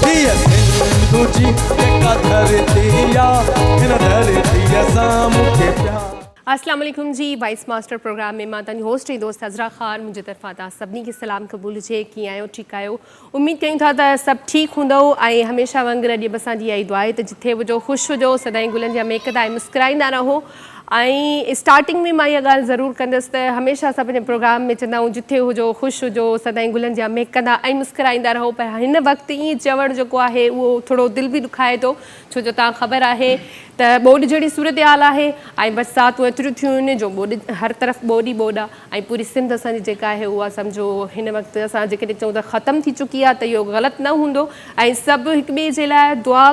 हीअ सिंधु जी जेका धरती आहे हिन धरतीअ सां मूंखे प्यार। अस्सलाम वालेकुम जी। वाइस मास्टर प्रोग्राम में मां तव्हांजी होस्ट दोस्त हज़रा ख़ान मुंहिंजे तरफ़ां तव्हां सभिनी खे सलाम क़बूल हुजे। कीअं आहियो? ठीकु आहियो? उमेद कयूं था त सभु ठीकु हूंदव ऐं हमेशह वांगुरु अॼु बि असांजी इहा ई दुआ आहे त जिथे हुजो ख़ुशि हुजो, सदाईं गुलनि जा महकंदा ऐं मुस्कुराईंदा रहो। ऐं स्टार्टिंग में मां इहा ॻाल्हि ज़रूरु कंदसि त हमेशह असां पंहिंजे प्रोग्राम में चवंदा आहियूं जिथे हुजो ख़ुशि हुजो, सदाईं गुलनि जा महकंदा ऐं मुस्कुराईंदा रहो। पर हिन वक़्तु ईअं चवणु जेको आहे उहो थोरो दिलि बि दुखाए थो, छो जो तव्हां ख़बर आहे त ॿोॾि जहिड़ी सूरत हाल आहे ऐं बरसातूं एतिरियूं थियूं आहिनि जो ॿोॾि हर तरफ़ ॿोॾि ॿोॾि आहे ऐं पूरी सिंध असांजी जेका आहे उहा सम्झो हिन वक़्तु असां जेकॾहिं चऊं त ख़तमु थी चुकी आहे त इहो ग़लति न हूंदो। ऐं सभु हिक ॿिए जे लाइ दुआ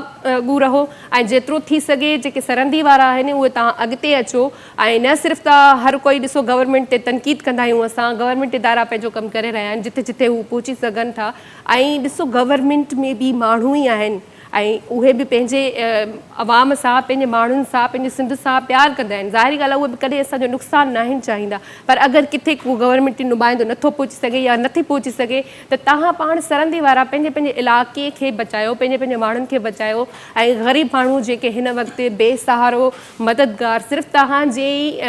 गू रहो ऐं जेतिरो थी सघे जेके सरहंदी वारा आहिनि उहे तव्हां अॻिते अचो। ऐं न सिर्फ़ु त हर कोई ॾिसो गवर्नमेंट ते तनक़ीद कंदा आहियूं असां, गवर्नमेंट इदारा पंहिंजो कमु करे रहिया आहिनि जिथे जिथे हू पहुची सघनि था। ऐं ॾिसो गवर्नमेंट में बि माण्हू ई आहिनि ऐं उहे बि पंहिंजे अवाम सां, पंहिंजे माण्हुनि सां, पंहिंजे सिंध सां प्यारु कंदा आहिनि। ज़ाहिरी ॻाल्हि आहे उहे बि कॾहिं असांजो नुक़सानु न आहिनि चाहींदा। पर अगरि किथे को गवर्नमेंट नुमाइंदो नथो पहुची सघे या नथी पहुची सघे त तव्हां पाण सरहंदी वारा पंहिंजे पंहिंजे इलाइक़े खे बचायो, पंहिंजे पंहिंजे माण्हुनि खे बचायो। ऐं ग़रीब माण्हू जेके हिन वक़्तु बेसहारो मददगार सिर्फ़ु तव्हांजे ई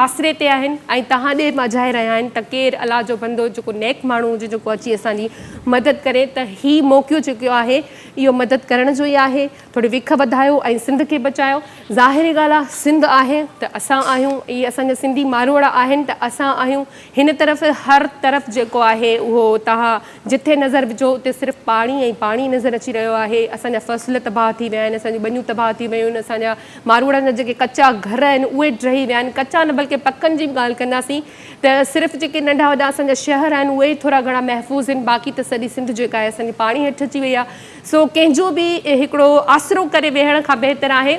आसिरे ते आहिनि ऐं तव्हां ॾे मझाए रहिया आहिनि त केरु अलाह जो बंदो जेको नेक माण्हू हुजे जेको अची असांजी मदद करे, त हीउ मौक़ो जेको आहे इहो मदद करण जो ई आहे। थोरी विख वधायो ऐं सिंध खे बचायो। ज़ाहिरी ॻाल्हि आहे सिंध आहे त असां आहियूं, इहे असांजा सिंधी मारवाड़ आहिनि त असां आहियूं। हिन तरफ़ हर तरफ़ जेको आहे उहो तव्हां जिथे नज़र विझो उते सिर्फ़ु पाणी ऐं पाणी नज़र अची रहियो आहे। असांजा फ़सुल तबाह थी विया आहिनि, असांजी ॿनियूं तबाह थी वियूं आहिनि, असांजा मारवाड़नि जा जेके कचा घर आहिनि उहे ढही विया आहिनि। कचा न बल्कि पकनि जी बि ॻाल्हि कंदासीं त सिर्फ़ु जेके नंढा वॾा असांजा शहर आहिनि उहे ई थोरा घणा महफ़ूज़ आहिनि, बाक़ी त सॼी सिंध जेका आहे असांजी पाणी हेठि अची वई आहे। सो कंहिंजो बि हिकिड़ो आसिरो करे वेहण खां बहितर आहे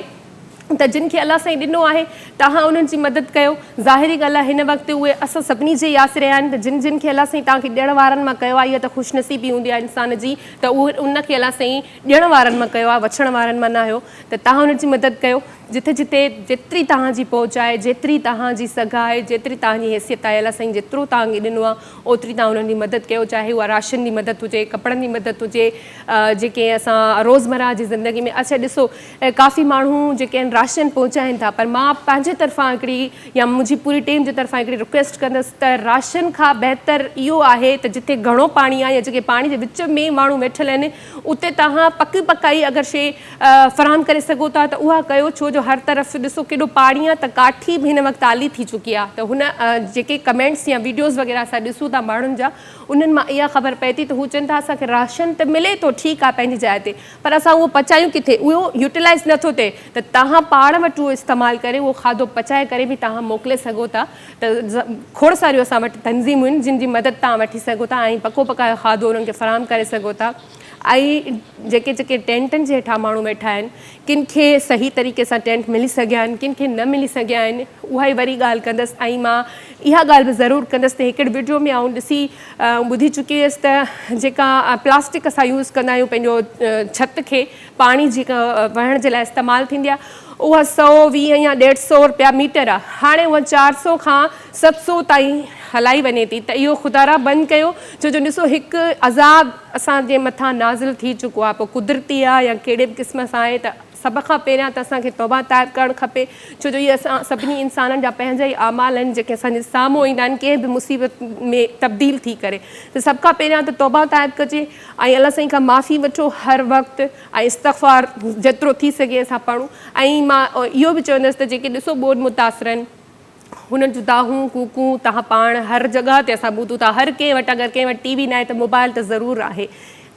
त जिन खे अलाह साईं ॾिनो आहे तव्हां उन्हनि जी मदद कयो। ज़ाहिरी ॻाल्हि आहे हिन वक़्तु उहे असां सभिनी जे ई आसिरे आहिनि त जिन जिन खे अलाह साईं तव्हांखे ॾियण वारनि मां कयो आहे, इहा त ख़ुशनसीबी हूंदी आहे इंसान जी, त उनखे अलाह साईं ॾियण वारनि मां कयो आहे, वछण वारनि मां न आहियो। त तव्हां उन्हनि जी मदद कयो। जिथे जिथे जेतिरी तव्हांजी पहुच आहे, जेतिरी तव्हांजी सघा आहे, जेतिरी तव्हांजी हैसियत आहे, अलाह साईं जेतिरो तव्हांखे ॾिनो आहे ओतिरी तव्हां उन्हनि जी मदद कयो। चाहे उहा राशन जी मदद हुजे, कपिड़नि जी मदद हुजे, जेके असां रोज़मर्रा जी ज़िंदगी में अच्छा ॾिसो काफ़ी माण्हू जेके आहिनि राशन पहुचाइनि था, पर मां पंहिंजे तरफ़ां हिकिड़ी या मुंहिंजी पूरी टीम जे तरफ़ां हिकिड़ी रिक्वेस्ट कंदसि त राशन खां बहितर इहो आहे त जिथे घणो पाणी आहे या जेके पाणी जे विच में माण्हू वेठल आहिनि उते तव्हां पकी पकाई अगरि शइ फ़राहम करे सघो था त उहा कयो। छो जो हर तरफ़ ॾिसो केॾो पाणी आहे त काठी बि हिन वक़्तु आली थी चुकी आहे। त हुन जेके कमेंट्स या वीडियोज़ वग़ैरह असां ॾिसूं था माण्हुनि जा, उन्हनि मां इहा ख़बर पए थी त हू चवनि था असांखे राशन त मिले थो ठीकु आहे पंहिंजी जाइ ते, पर असां उहो पचायूं किथे, उहो यूटिलाइज़ नथो थिए। त तव्हां पाण वटि उहो इस्तेमालु करे उहो खाधो पचाए करे बि तव्हां मोकिले सघो था। त खोड़ सारियूं असां वटि तंज़ीमूं आहिनि जिन जी मदद तव्हां वठी सघो था ऐं पको पकायो खाधो उन्हनि खे फ़राहम करे सघो था। ऐं जेके जेके टेंटनि जे हेठां माण्हू वेठा आहिनि, किन खे सही तरीक़े सां टेंट मिली सघिया आहिनि, किन खे न मिली सघिया आहिनि, उहा ई वरी ॻाल्हि कंदसि। ऐं मां इहा ॻाल्हि बि ज़रूरु कंदसि त हिकिड़े वीडियो में आउं ॾिसी ॿुधी चुकी हुअसि त जेका प्लास्टिक असां यूज़ कंदा आहियूं पंहिंजो छत खे पाणी जेका वहण जे लाइ इस्तेमालु थींदी आहे, उहा 120 या 150 रुपया मीटर आहे। हाणे उहा 400 खां 700 ताईं हलाई वञे थी। त इहो ख़ुदारा बंदि कयो, छो जो ॾिसो हिकु अज़ाब असांजे मथां नाज़िल थी चुको आहे, पोइ कुदरती आहे या कहिड़े बि क़िस्म सां आहे। त सभ खां पहिरियां त असांखे तौबा ताइब करणु खपे, छो जो इहे असां सभिनी इंसाननि जा पंहिंजा ई आमाल आहिनि जेके असांजे साम्हूं ईंदा आहिनि कंहिं बि मुसीबत में तब्दील थी करे। त सभ खां पहिरियां त तौबा ताइब कजे ऐं अलाह साईं खां माफ़ी वठो हर वक़्तु ऐं इस्तग़फ़ार जेतिरो थी सघे असां पढ़ूं। ऐं मां इहो बि चवंदसि त जेके ॾिसो ॿोॾि मुतासिर आहिनि हुननि जूं दाहूं कूकूं तव्हां पाण हर जॻह ते असां ॿुधूं था। हर कंहिं वटि अगरि कंहिं वटि टीवी न आहे त मोबाइल त ज़रूरु आहे।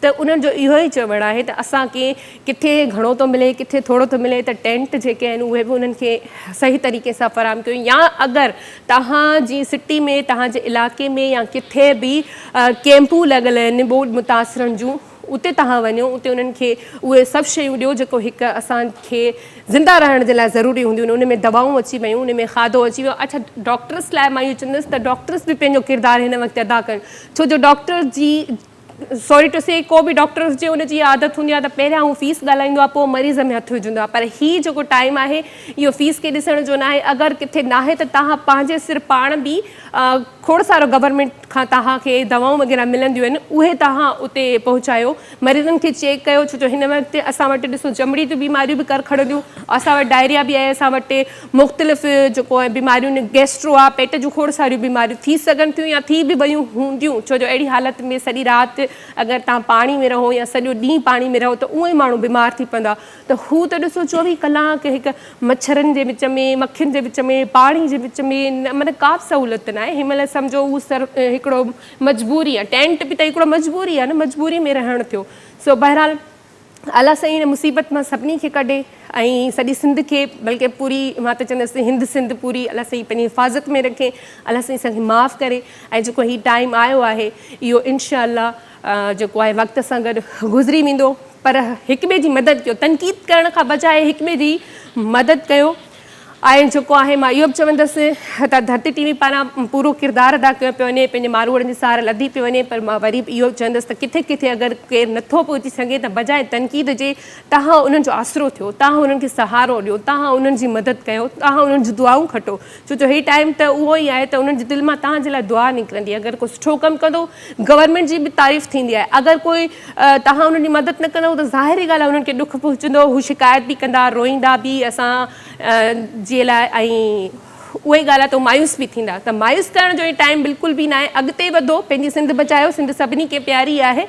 त उन्हनि जो इहो ई चवणु आहे त असांखे किथे घणो थो मिले, किथे थोरो थो मिले, त टेंट जेके आहिनि उहे बि उन्हनि खे सही तरीक़े सां फ़राहम कयूं। या अगरि तव्हांजी सिटी में, तव्हांजे इलाइक़े में या किथे बि कैंपूं लॻल आहिनि ॿोॾि मुतासिरनि जूं, उते तव्हां वञो, उते उन्हनि खे उहे सभु शयूं ॾियो जेको हिकु असांखे ज़िंदा रहण जे लाइ ज़रूरी हूंदियूं आहिनि। उन में दवाऊं अची वियूं, उन में खाधो अची वियो। अच्छा, डॉक्टर्स लाइ मां इहो चवंदसि त डॉक्टर्स बि पंहिंजो किरदारु हिन वक़्तु अदा कनि, छो जो डॉक्टर जी सॉरी टू से को बि डॉक्टर हुजे उनजी आदत हूंदी आहे त पहिरियां हू फीस ॻाल्हाईंदो आहे पोइ मरीज़ में हथु विझंदो आहे पर हीउ जेको टाइम आहे इहो फीस खे ॾिसण जो न आहे अगरि किथे न आहे त तव्हां पंहिंजे सिर पाण बि खोड़ सारो गवर्नमेंट खां तव्हांखे दवाऊं वग़ैरह मिलंदियूं आहिनि उहे तव्हां उते पहुचायो मरीज़नि खे चेक कयो छो जो हिन वक़्तु असां वटि ॾिसो चमड़ी जूं बीमारियूं बि कर खणंदियूं असां वटि डायरिया बि आहे असां वटि मुख़्तलिफ़ जेको आहे बीमारियूं गैस्ट्रो आहे पेट जूं खोड़ सारियूं बीमारियूं थी सघनि थियूं या थी बि वियूं हूंदियूं छो जो अहिड़ी हालत में सॼी राति अगरि तव्हां पाणी में रहो या सॼो ॾींहुं पाणी में रहो त उहो ई माण्हू बीमार थी पवंदा त हू त ॾिसो 24 कलाक हिकु मच्छरनि जे विच में मक्खियुनि जे विच में पाणी जे विच में मतिलबु का बि सहूलियत न आहे हिन महिल सम्झो उहो हिकिड़ो मजबूरी आहे टेंट बि त हिकिड़ो मजबूरी आहे न मजबूरी में रहणु थियो सो बहरहाल अलाह साईं हिन मुसीबत मां सभिनी खे कढे ऐं सॼी सिंध खे बल्कि पूरी मां त चवंदसि हिंद सिंध पूरी अलाह साईं पंहिंजी हिफ़ाज़त में रखे अलाह साईं असांखे माफ़ु करे ऐं जेको हीउ टाइम आयो आहे इहो इनशा अल्लाह जेको आहे वक़्त सां गॾु गुज़री वेंदो पर हिक ॿिए जी मदद कयो तनक़ीद करण खां बजाए हिक ॿिए जी मदद कयो ऐं जेको आहे मां इहो बि चवंदसि त धरती टीवी पारां पूरो किरदारु अदा कयो पियो वञे पंहिंजे मारूअड़नि जी सहार लधी पियो वञे पर मां वरी बि इहो चवंदसि त किथे किथे अगरि केरु नथो पहुची सघे त बजाए तनक़ीद जे तव्हां उन्हनि जो आसिरो थियो तव्हां उन्हनि खे सहारो ॾियो तव्हां उन्हनि जी मदद कयो तव्हां उन्हनि जी दुआऊं खटो छो जो हीउ टाइम त उहो ई आहे त उन्हनि जे दिलि मां तव्हांजे लाइ दुआ निकिरंदी अगरि को सुठो कमु कंदो गवर्नमेंट जी बि तारीफ़ थींदी आहे अगरि कोई तव्हां उन्हनि जी मदद न कंदव त ज़ाहिरी ॻाल्हि आहे उन्हनि खे ॾुख पहुचंदो हू शिकायत बि कंदा रोईंदा बि असां जे लाइ ऐं उहा ई ॻाल्हि आहे त मायूस बि थींदा त मायूस करण जो टाइम बिल्कुलु बि न आहे अॻिते वधो पंहिंजी सिंध बचायो सिंध सभिनी खे प्यारी आहे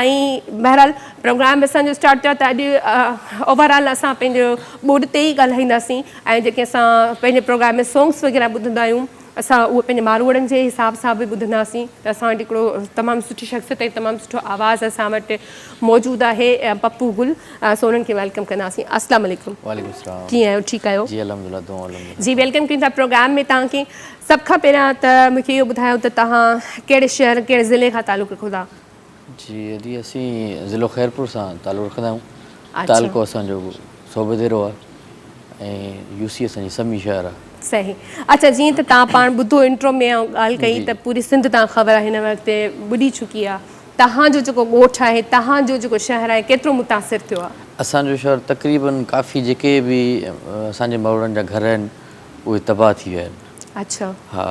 ऐं बहरहाल प्रोग्राम असांजो स्टार्ट थियो त अॼु ओवरऑल असां पंहिंजो ॿोॾ ते ई ॻाल्हाईंदासीं ऐं जेके असां पंहिंजे प्रोग्राम में सॉन्ग्स वग़ैरह ॿुधंदा आहियूं असां उहे पंहिंजे मारूअड़नि जे हिसाब सां बि ॿुधंदासीं त असां वटि हिकिड़ो तमामु सुठी शख़्सियत ऐं तमामु सुठो आवाज़ु असां वटि मौजूदु आहे पप्पू गुल सो उन्हनि खे वेलकम कंदासीं अस्सलाम वालेकुम कीअं आहियो ठीकु आहियो जी वेलकम कयूं था प्रोग्राम में तव्हांखे सभ खां पहिरियां त मूंखे इहो ॿुधायो त तव्हां कहिड़े शहर कहिड़े ज़िले खां तालुक़ु रखो था जी अॼु असीं ज़िलो ख़ैरपुर सां तालुक़ु रखंदा आहियूं तालुको असांजो सोबेदेरो आहे ऐं यूसी असांजी समी शहर आहे सही अच्छा जीअं त तव्हां पाण ॿुधो इंट्रो में ॻाल्हि कई त पूरी सिंध तव्हां ख़बर आहे हिन वक़्तु ॿुॾी चुकी आहे तव्हांजो जेको ॻोठु आहे तव्हांजो जेको शहर आहे केतिरो मुतासिर थियो आहे असांजो शहर तक़रीबन काफ़ी जेके बि असांजे माण्हुनि जा घर आहिनि उहे तबाह थी विया आहिनि अच्छा हा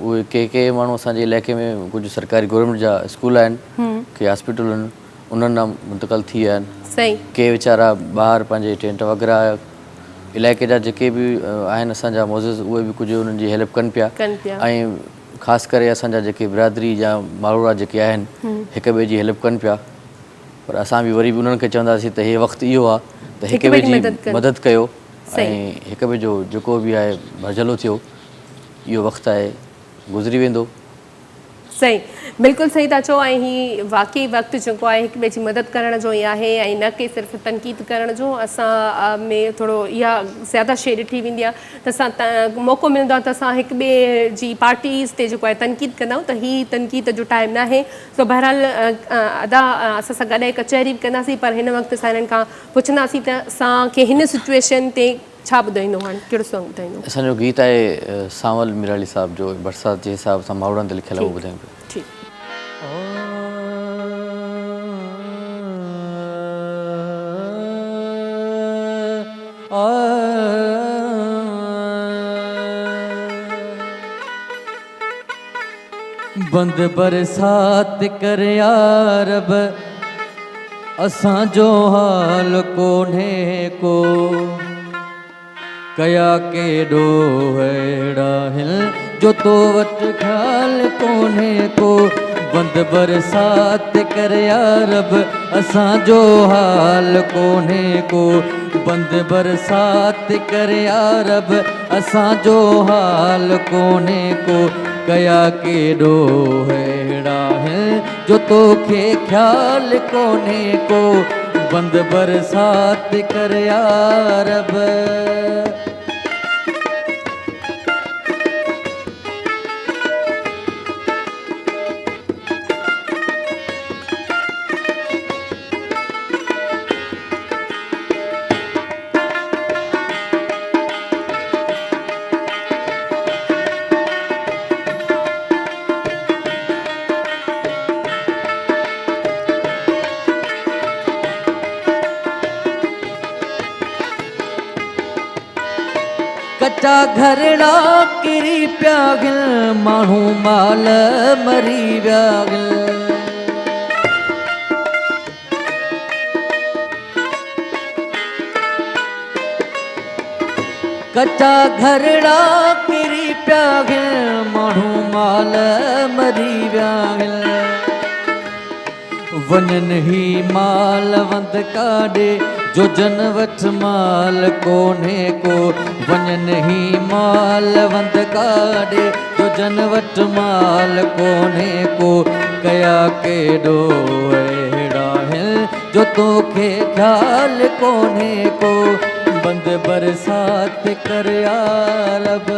उहे के माण्हू असांजे इलाइक़े में कुझु सरकारी गवर्नमेंट जा स्कूल आहिनि के हॉस्पिटल आहिनि उन्हनि मां मुंतक़िल थी विया आहिनि सही के वीचारा ॿाहिरि पंहिंजे टेंट वग़ैरह इलाइक़े जा जेके बि आहिनि असांजा मोज़िज़ उहे बि कुझु उन्हनि जी हेल्प कनि पिया ऐं ख़ासि करे असांजा जेके बिरादरी जा माण्हू जेके आहिनि हिक ॿिए जी हेल्प कनि पिया पर असां बि वरी बि उन्हनि खे चवंदासीं त इहे वक़्तु इहो आहे त हिक ॿिए जी मदद कयो ऐं हिक ॿिए जो जेको बि आहे भरजलो थियो इहो वक़्तु आहे गुज़री वेंदो सही बिल्कुलु सही था चओ ऐं हीउ वाक़ई वक़्तु जेको आहे हिक ॿिए जी मदद करण जो ई आहे ऐं न की सिर्फ़ु तनक़ीद करण जो असां में थोरो इहा ज़्यादा शइ ॾिठी वेंदी आहे त असां मौक़ो मिलंदो आहे त असां हिक ॿिए जी पार्टीज़ ते जेको आहे तनक़ीद कंदा आहियूं त हीउ तनक़ीद जो टाइम न आहे सो बहरहाल अदा असां सां गॾु कचहरी बि कंदासीं पर हिन वक़्तु असां हिननि खां पुछंदासीं त असांखे हिन सिचुएशन ते छा ॿुधाईंदो हाणे कहिड़ो सॉन्ग ॿुधाईंदो असांजो गीत आहे सांवल मिराली साहिब जो बरसाति जे हिसाब सां मावड़नि ते लिखियलु आहे उहो ॿुधायूं पियो ठीकु बंद बरसात कर यारब असांजो हाल कोन्हे को कया केॾो अहिड़ा हिल जो तो वटि ख़्याल कोन्हे को बंद बरसात कर यारब असांजो हाल कोन्हे को बंद बरसात कर यारब असांजो हाल कोन्हे को कया केॾो अहिड़ा हिल जो तोखे ख़्याल कोन्हे को बंद बरसात कर यारब कच्चा घरड़ा किरी पिया गिल माण्हू माल मरी विया गिल कच्चा घरड़ा किरी पिया गिल माण्हू माल मरी विया गिल वञनि ही माल वंद काॾे जो जन वठ माल कोन्हे को वञनि ही माल वंद काॾे जो जन वठ माल कोन्हे को कया केॾो अहिड़ा आहिनि जो तोखे ख़्याल कोन्हे को बंद बरसात कर यारब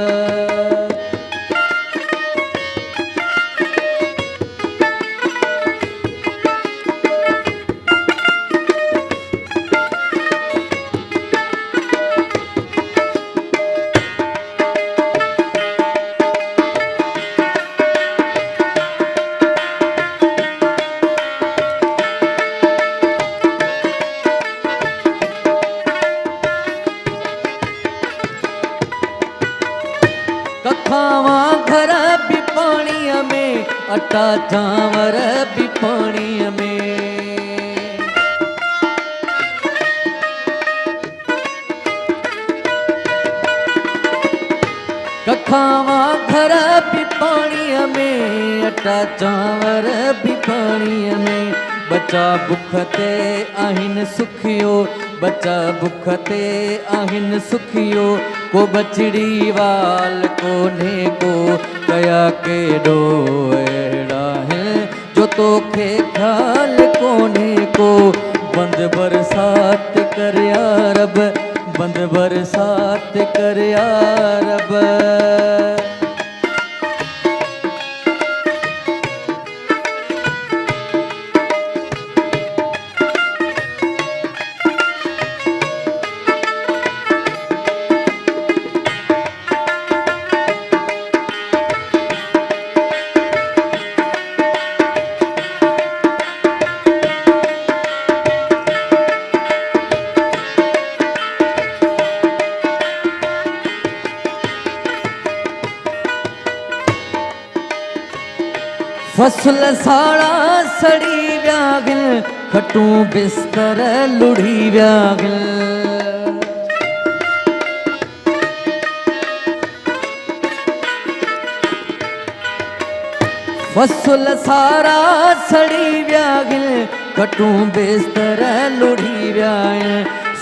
कखावा घर भी पाणीअ में अटा चांवर भी पाणीअ में कखावा घर भी पाणीअ में अटा चांवर भी पाणीअ में बचा बुख ते आहिनि सुखियो बचा बुख ते आहिनि सुखियो को बचड़ी वाल कोन्हे को कया केॾो अहिड़ा आहिनि जो तोखे ख़्याल कोन्हे को बंद बरसात कर यारब बंद बरसात कर यारब फसल साड़ा सड़ी विया गिल खटूं बिस्तर लुढ़ी विया गिल फसल सारा सड़ी विया गिल खटूं बिस्तर लुढ़ी विया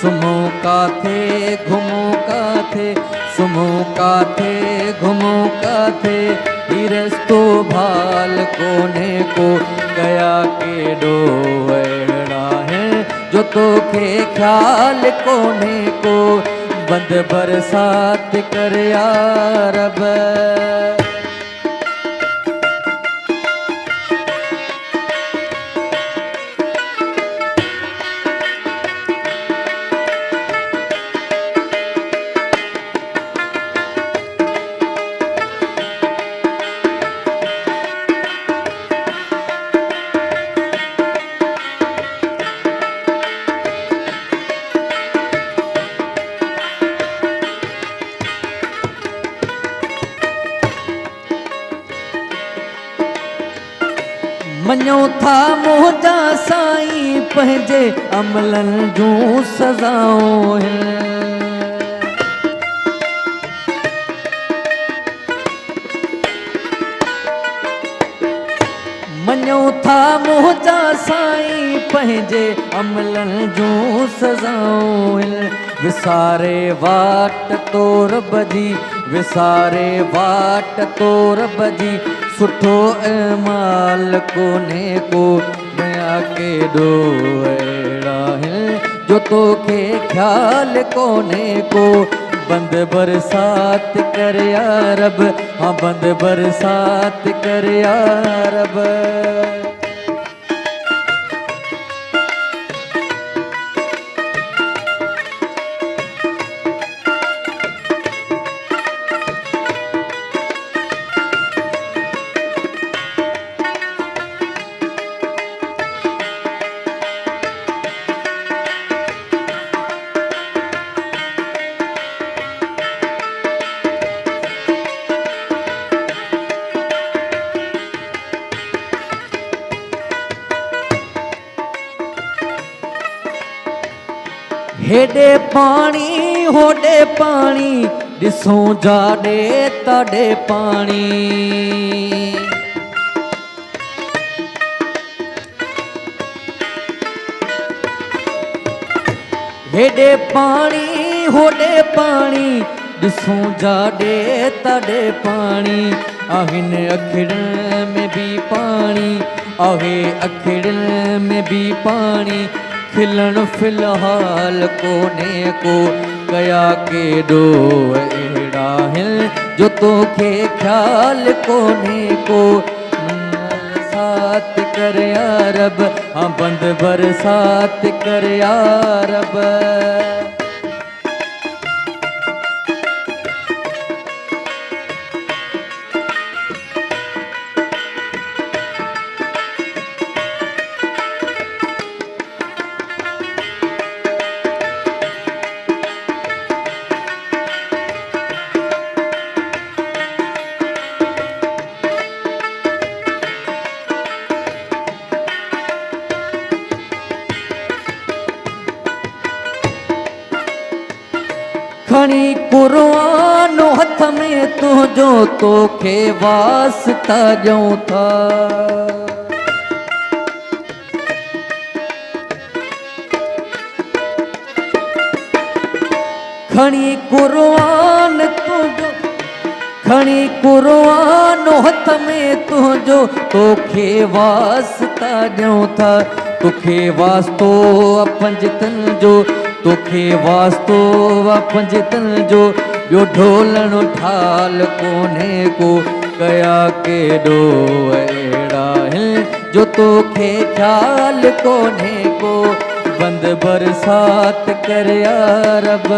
सुमो काथे घुमो काथे सुमो काथे घुमो काथे रस्तो भाल कोने को गया केॾो अहिड़ा है जो तोखे ख़्याल कोने को बंद बरसात कर यारब मञो था मुंहिंजा साईं पंहिंजे अमलनि जूं सज़ाऊं मञो था मुंहिंजा साईं पंहिंजे अमलनि जूं सज़ाऊं विसारे वाट तोर बजी विसारे वाट तोर बजी सुठो माल कोने को नया केॾो अहिड़ा है जो तोखे ख़्याल कोने को बंद बरसात कर यारब हाँ बंद बरसात कर यारब हेॾे पाणी होॾे पाणी ॾिसूं जाॾे तॾे पाणी हेॾे पाणी होॾे पाणी ॾिसूं जाॾे तॾे पाणी आहिनि अखिड़ियुनि में बि पाणी आहे अखिड़ियुनि में बि पाणी खिलण फ़िलहाल कोन्हे को कया केॾो अहिड़ा आहिनि जो तोखे ख़्याल कोन्हे को बरसात कर या रब हाँ बंद बरसात कर या रब खणी क़ुर्आन हथ में तुंहिंजो तोखे वास्ता ॾियूं था खणी क़ुर्आन तुंहिंजो खणी क़ुर्आन हथ में तुंहिंजो तोखे वास्ता ॾियूं था तोखे वास्तो पंजतन जो तोखे वास्तो पंजतन जो ॿियो ढोलण ठाल कोन्हे को कया केॾो अहिड़ा आहिनि जो तोखे ख़्याल कोन्हे को बंद बरसात कर या रब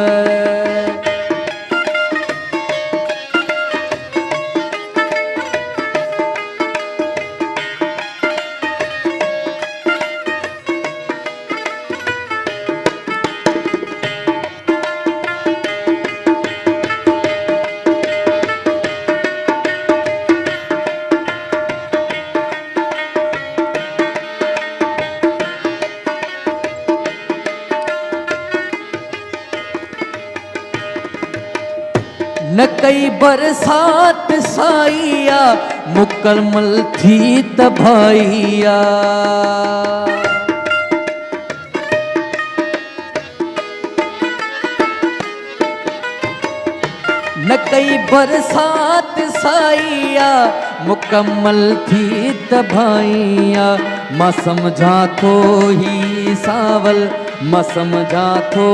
न कई बरसात साईया मुकमल थी तबाहिया न कई बरसात साईया मुकमल थी तबाहिया मां सम्झा थो ही सावल मां सम्झा थो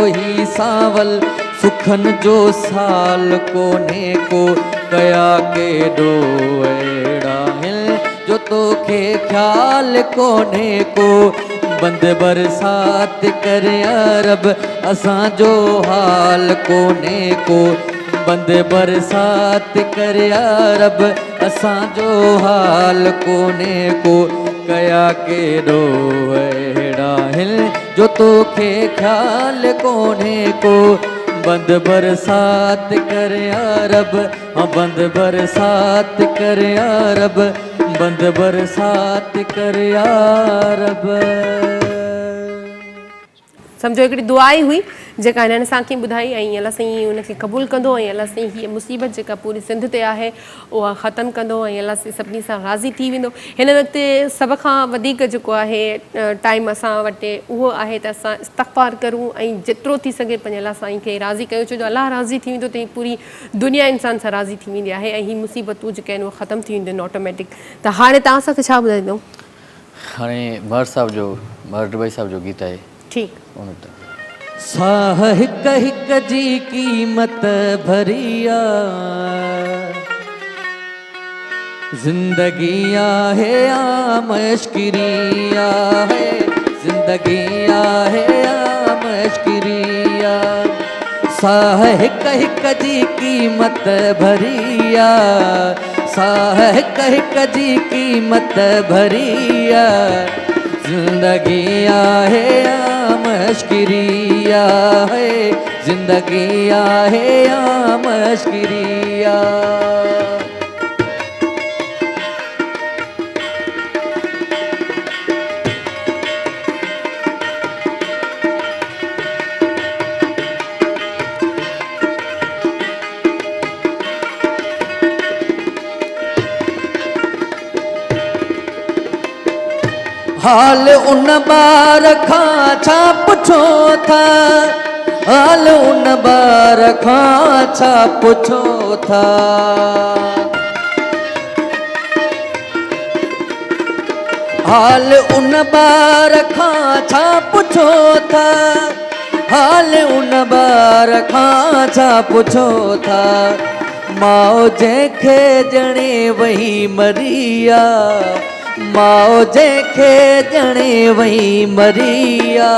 ही सावल सुखन जो साल कोन्हे को कया केॾो अहिड़ा आहिनि जो तोखे ख़्याल कोन्हे को बंद बरसात कर या रब असांजो हाल कोन्हे को बंद बरसात कर या रब असांजो हाल कोन्हे को कया केॾो अहिड़ा आहिनि जो तोखे ख़्याल कोन्हे को बंद बरसात कर या रब हाँ बंद बरसात कर या रब बंद बरसात कर या रब सम्झो हिकिड़ी दुआ ई हुई जेका हिननि असांखे ॿुधाई ऐं अलाह साईं उनखे क़बूलु कंदो ऐं अलाह साईं हीअ मुसीबत जेका पूरी सिंध ते आहे उहा ख़तमु कंदो ऐं अलाह साईं सभिनी सां राज़ी थी वेंदो हिन वक़्तु सभ खां वधीक जेको आहे टाइम असां वटि उहो आहे त असां इस्तग़फ़ार करूं ऐं जेतिरो थी सघे पंहिंजे अलाह साईं खे राज़ी कयूं छो जो अलाह राज़ी थी वेंदो त हीअ पूरी दुनिया इंसान सां राज़ी थी वेंदी आहे ऐं हीअ मुसीबतूं जेके आहिनि उहे ख़तमु थी वेंदियूं आहिनि ऑटोमेटिक त हाणे तव्हां असांखे छा ॿुधाईंदो हाणे महर डुबई साहिब जो गीत आहे ठीकु उन ते साह हिक हिक जी क़ीमत भरिया जिंदगी आहे या मश्किरिया है जिंदगी आहे या मश्किरिया साह हिक हिक जी क़ीमत भरिया साह हिक हिक जी क़ीमत भरिया जिंदगी आहे या मश्किरिया है जिंदगी आहे या मश्किरिया हाल उन ॿार खां छा पुछो था, हाल उन ॿार खां छा पुछो था। हाल उन ॿार खां छा पुछो था, हाल उन ॿार खां छा पुछो था। माउ जंहिंखे ॼणे वही मरिया, माउ जंहिंखे ॼणे वही मरिया।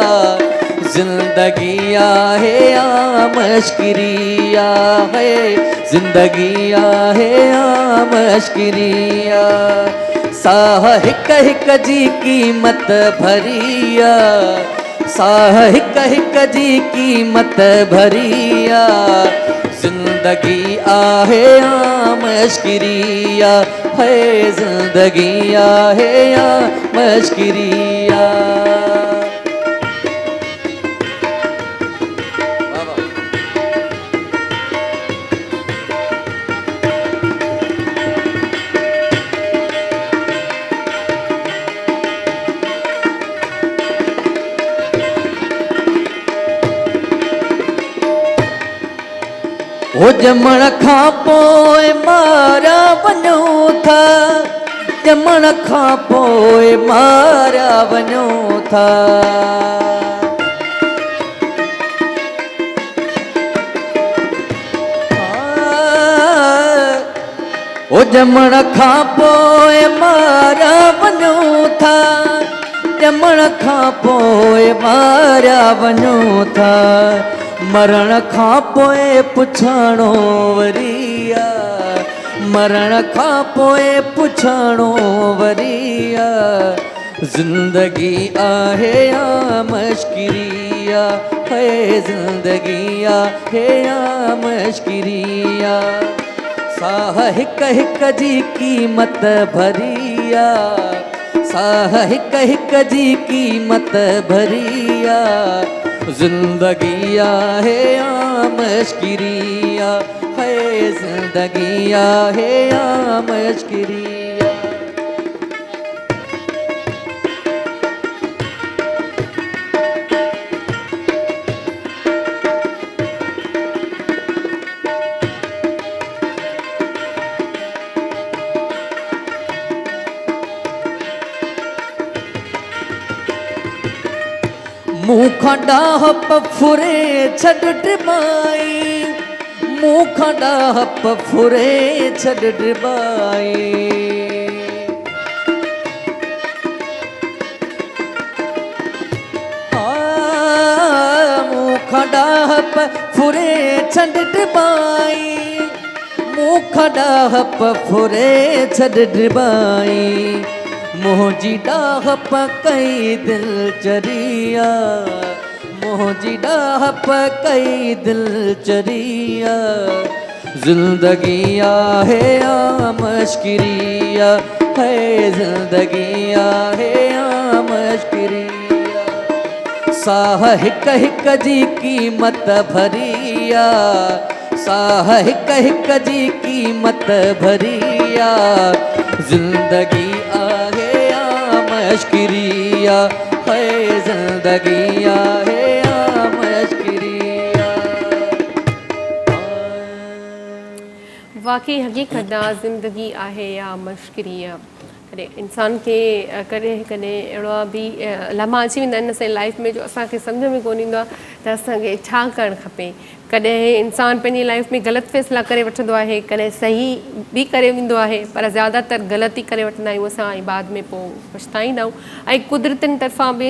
ज़िंदगी आहे या मश्किरी आहे, ज़िंदगी आहे या मश्किरी आहे। साह हिक हिक जी क़ीमत भरिया, साह हिक हिक जी क़ीमत भरिया। ज़िंदगी आहे या मश्किरी आहे, ज़िंदगी आहे या मश्किरी आहे। ओ ॼमण खां पोइ मारिया वञूं था, ॼमण खां पोइ मारिया वञूं था। ओ ॼमण खां पोइ मारिया वञूं था, ॼमण खां पोइ मारिया वञूं था। मरण खां पोइ पुछाणो वरी आहे, मरण खां पोइ पुछाणो वरी आहे। ज़िंदगी आहे या मश्किरी आहे, ज़िंदगी आहे या मश्किरी आहे। साह हिक हिक जी क़ीमत भरिया, साह हिक हिक जी क़ीमत भरिया। ज़िंदगी आहे या मश्किरी आहे, ज़िंदगी आहे या मश्किरी आहे। मुँह खां ॾाह फुरे छॾ डिबाई, मुँह खां ॾाह फुरे छॾ डिबाई। मुँह खां ॾाह फुरे छॾ डिबाई, मुँह खां ॾाह फुरे छॾ डिबाई। मुंहिंजी ॾाह कई दिलचरिया, मुंहिंजी ॾाह कई दिलचरिया। ज़िंदगी आहे या मश्किरी आहे, ज़िंदगी आहे या मश्किरी आहे। साह हिक हिक जी क़ीमत भरिया, साह हिक हिक जी क़ीमत भरिया। ज़िंदगी मश्किरी है, ज़िंदगी है या मश्किरी। वाकई हक़ीक़त ज़िंदगी आहे या मश्किरी। कॾहिं इंसान खे कॾहिं कॾहिं अहिड़ा बि लम्हा अची वेंदा आहिनि असांजी लाइफ में जो असांखे सम्झ में कोन ईंदो आहे त असांखे छा करणु खपे। कॾहिं इंसान पंहिंजी लाइफ में ग़लति फ़ैसिला करे वठंदो आहे, कॾहिं सही बि करे वेंदो आहे, पर ज़्यादातर ग़लति ई करे वठंदा आहियूं असां ऐं बाद में पोइ पछताईंदा आहियूं। ऐं कुदरतनि तरफ़ां बि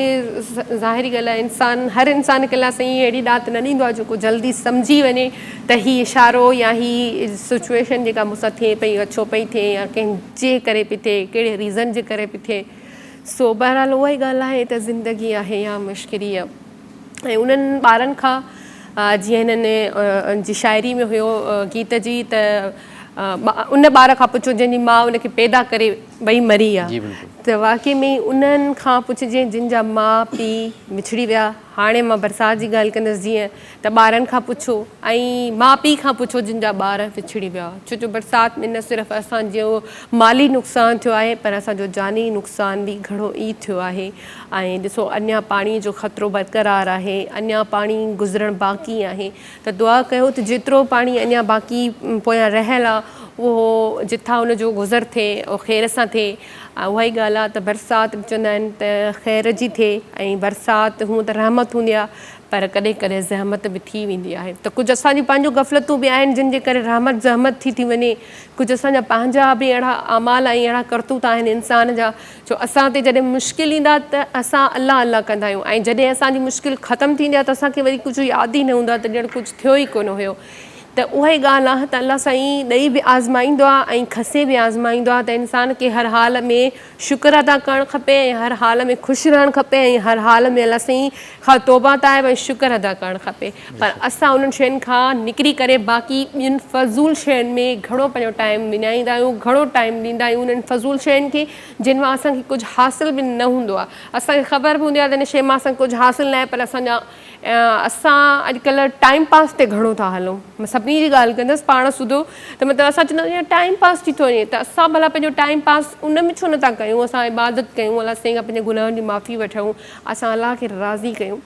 ज़ाहिरी ॻाल्हि आहे, इंसान हर इंसान खे लाइ साईं अहिड़ी ॾात न ॾींदो आहे जेको जल्दी सम्झी वञे त हीउ इशारो या हीअ सिचुएशन जेका मूंसां थिए पई या छो पई थिए या कंहिंजे करे पई थिए, कहिड़े रीज़न जे करे पई थिए। सो बहरहाल उहा ई ॻाल्हि आहे त ज़िंदगी आहे या मुश्किरी आहे। ऐं उन्हनि ॿारनि खां जीअं हिननि जी शाइरी में हुयो गीत जी त उन ॿार खां पुछो जंहिंजी माउ उनखे पैदा करे वई मरी आहे, त वाक़ई में उन्हनि खां पुछिजे जिन जा माउ पीउ विछड़ी विया, हाणे मां बरसाति जी ॻाल्हि कंदसि जीअं त ॿारनि खां पुछो ऐं माउ पीउ खां पुछो जिन जा ॿार विछड़ी विया, छो जो बरसाति में न सिर्फ़ु असांजो माली नुक़सानु थियो आहे पर असांजो जानी नुक़सानु बि घणो ई थियो आहे। ऐं ॾिसो अञा पाणीअ जो ख़तरो बरक़रार आहे, अञा पाणी गुज़रणु बाक़ी आहे, त दुआ कयो त जेतिरो पाणी अञा बाक़ी पोयां रहियलु आहे उहो जिथां उनजो गुज़र थिए उहो ख़ैर सां थिए। उहा ई ॻाल्हि आहे त बरसाति चवंदा आहिनि त ख़ैर जी थिए ऐं बरसाति हूअं त रहमत हूंदी आहे पर कॾहिं कॾहिं ज़हमत बि थी वेंदी आहे। त कुझु असांजी पंहिंजूं गफ़लतूं बि आहिनि जिन जे करे रहमत ज़हमत थी वञे, कुझु असांजा पंहिंजा बि अहिड़ा अमाल ऐं अहिड़ा करतूत आहिनि इंसान जा जो असां ते जॾहिं मुश्किल ईंदा त असां अलाह अलाह कंदा आहियूं ऐं जॾहिं असांजी मुश्किल ख़तमु थींदी आहे त असांखे वरी कुझु यादि ई न हूंदो आहे त ॼण कुझु थियो ई कोन हुयो। त उहा ई ॻाल्हि आहे त अलाह साईं ॾेई बि आज़माईंदो आहे ऐं खसे बि आज़माईंदो आहे त इंसान खे हर हाल में शुक्र अदा करणु खपे ऐं हर हाल में ख़ुशि रहणु खपे ऐं हर हाल में अलाह साईं खां तौबा ताइब ऐं शुक्र अदा करणु खपे। पर असां उन्हनि शयुनि खां निकिरी करे बाक़ी ॿियुनि फज़ूल शयुनि में घणो पंहिंजो टाइम विञाईंदा आहियूं, घणो टाइम ॾींदा आहियूं उन्हनि फज़ूल शयुनि खे जिन मां असांखे कुझु हासिल बि न हूंदो आहे। असांखे ख़बर बि हूंदी आहे त हिन शइ मां असांखे कुझु हासिल न आहे पर असां अॼुकल्ह टाइम पास ते घणो था हलूं। मां सभिनी जी ॻाल्हि कंदसि पाण सुधो त मतिलबु असां चवंदा आहियूं टाइम पास थी थो वञे त असां भला पंहिंजो टाइम पास उन में छो नथा कयूं, असां इबादत कयूं, अलाह साईं खां पंहिंजे गुनाहनि जी माफ़ी वठूं, असां अलाह खे राज़ी कयूं।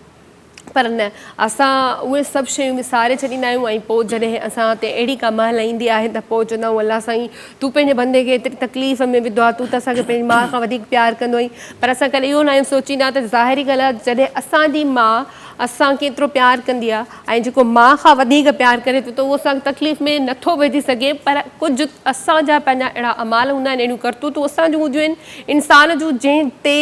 पर न, असां उहे सभु शयूं विसारे छॾींदा आहियूं ऐं पोइ जॾहिं असां ते अहिड़ी का महिल ईंदी आहे त पोइ चवंदा आहियूं अलाह साईं तूं पंहिंजे बंदे खे एतिरी तकलीफ़ में विधो आहे, तूं त असांखे पंहिंजी माउ खां वधीक प्यारु कंदो आहीं। पर असां कॾहिं इहो न आहियूं सोचींदा त ज़ाहिरी ॻाल्हि आहे जॾहिं असांजी माउ असांखे एतिरो प्यारु कंदी आहे ऐं जेको माउ खां वधीक प्यारु करे थो त उहो असांखे तकलीफ़ में नथो विझी सघे, पर कुझु असांजा पंहिंजा अहिड़ा अमाल हूंदा आहिनि, अहिड़ियूं करतूतूं असांजूं हूंदियूं आहिनि इंसान जूं जंहिं ते